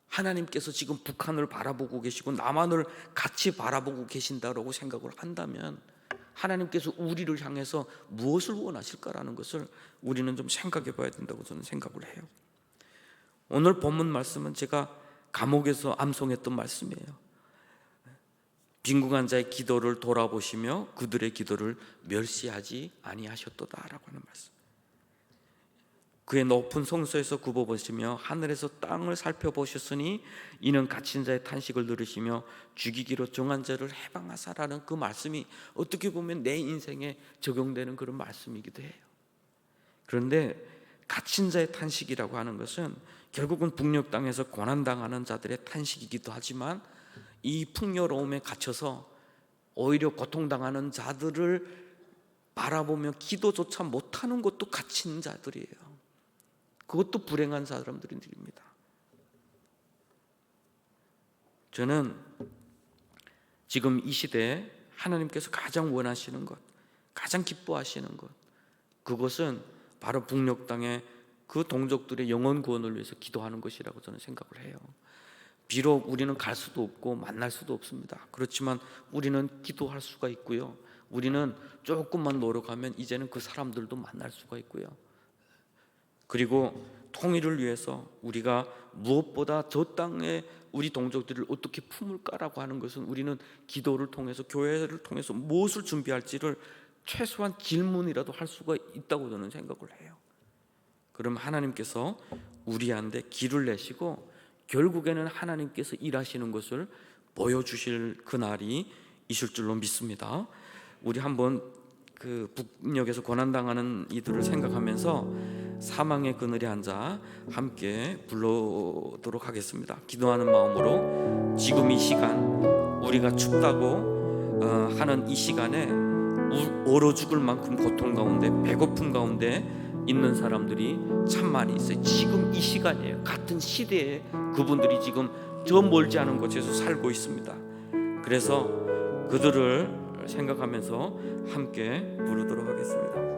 Speaker 1: 하나님께서 지금 북한을 바라보고 계시고 남한을 같이 바라보고 계신다라고 생각을 한다면, 하나님께서 우리를 향해서 무엇을 원하실까라는 것을 우리는 좀 생각해 봐야 된다고 저는 생각을 해요. 오늘 본문 말씀은 제가 감옥에서 암송했던 말씀이에요. 빈궁한 자의 기도를 돌아보시며 그들의 기도를 멸시하지 아니하셨도다라고 하는 말씀. 그의 높은 성소에서 굽어보시며 하늘에서 땅을 살펴보셨으니 이는 갇힌 자의 탄식을 들으시며 죽이기로 정한 자를 해방하사라는 그 말씀이 어떻게 보면 내 인생에 적용되는 그런 말씀이기도 해요. 그런데 갇힌 자의 탄식이라고 하는 것은 결국은 북녘 땅에서 고난당하는 자들의 탄식이기도 하지만 이 풍요로움에 갇혀서 오히려 고통당하는 자들을 바라보며 기도조차 못하는 것도 갇힌 자들이에요. 그것도 불행한 사람들입니다. 저는 지금 이 시대에 하나님께서 가장 원하시는 것, 가장 기뻐하시는 것, 그것은 바로 북녘 땅의 그 동족들의 영혼 구원을 위해서 기도하는 것이라고 저는 생각을 해요. 비록 우리는 갈 수도 없고 만날 수도 없습니다. 그렇지만 우리는 기도할 수가 있고요. 우리는 조금만 노력하면 이제는 그 사람들도 만날 수가 있고요. 그리고 통일을 위해서 우리가 무엇보다 저 땅에 우리 동족들을 어떻게 품을까라고 하는 것은 우리는 기도를 통해서, 교회를 통해서 무엇을 준비할지를 최소한 질문이라도 할 수가 있다고 저는 생각을 해요. 그럼 하나님께서 우리한테 길을 내시고 결국에는 하나님께서 일하시는 것을 보여주실 그날이 있을 줄로 믿습니다. 우리 한번 그 북녘에서 고난당하는 이들을 생각하면서 사망의 그늘에 앉아 함께 불러도록 하겠습니다. 기도하는 마음으로 지금 이 시간 우리가 춥다고 하는 이 시간에 얼어 죽을 만큼 고통 가운데, 배고픔 가운데 있는 사람들이 참 많이 있어요. 지금 이 시간이에요. 같은 시대에 그분들이 지금 저 멀지 않은 곳에서 살고 있습니다. 그래서 그들을 생각하면서 함께 부르도록 하겠습니다.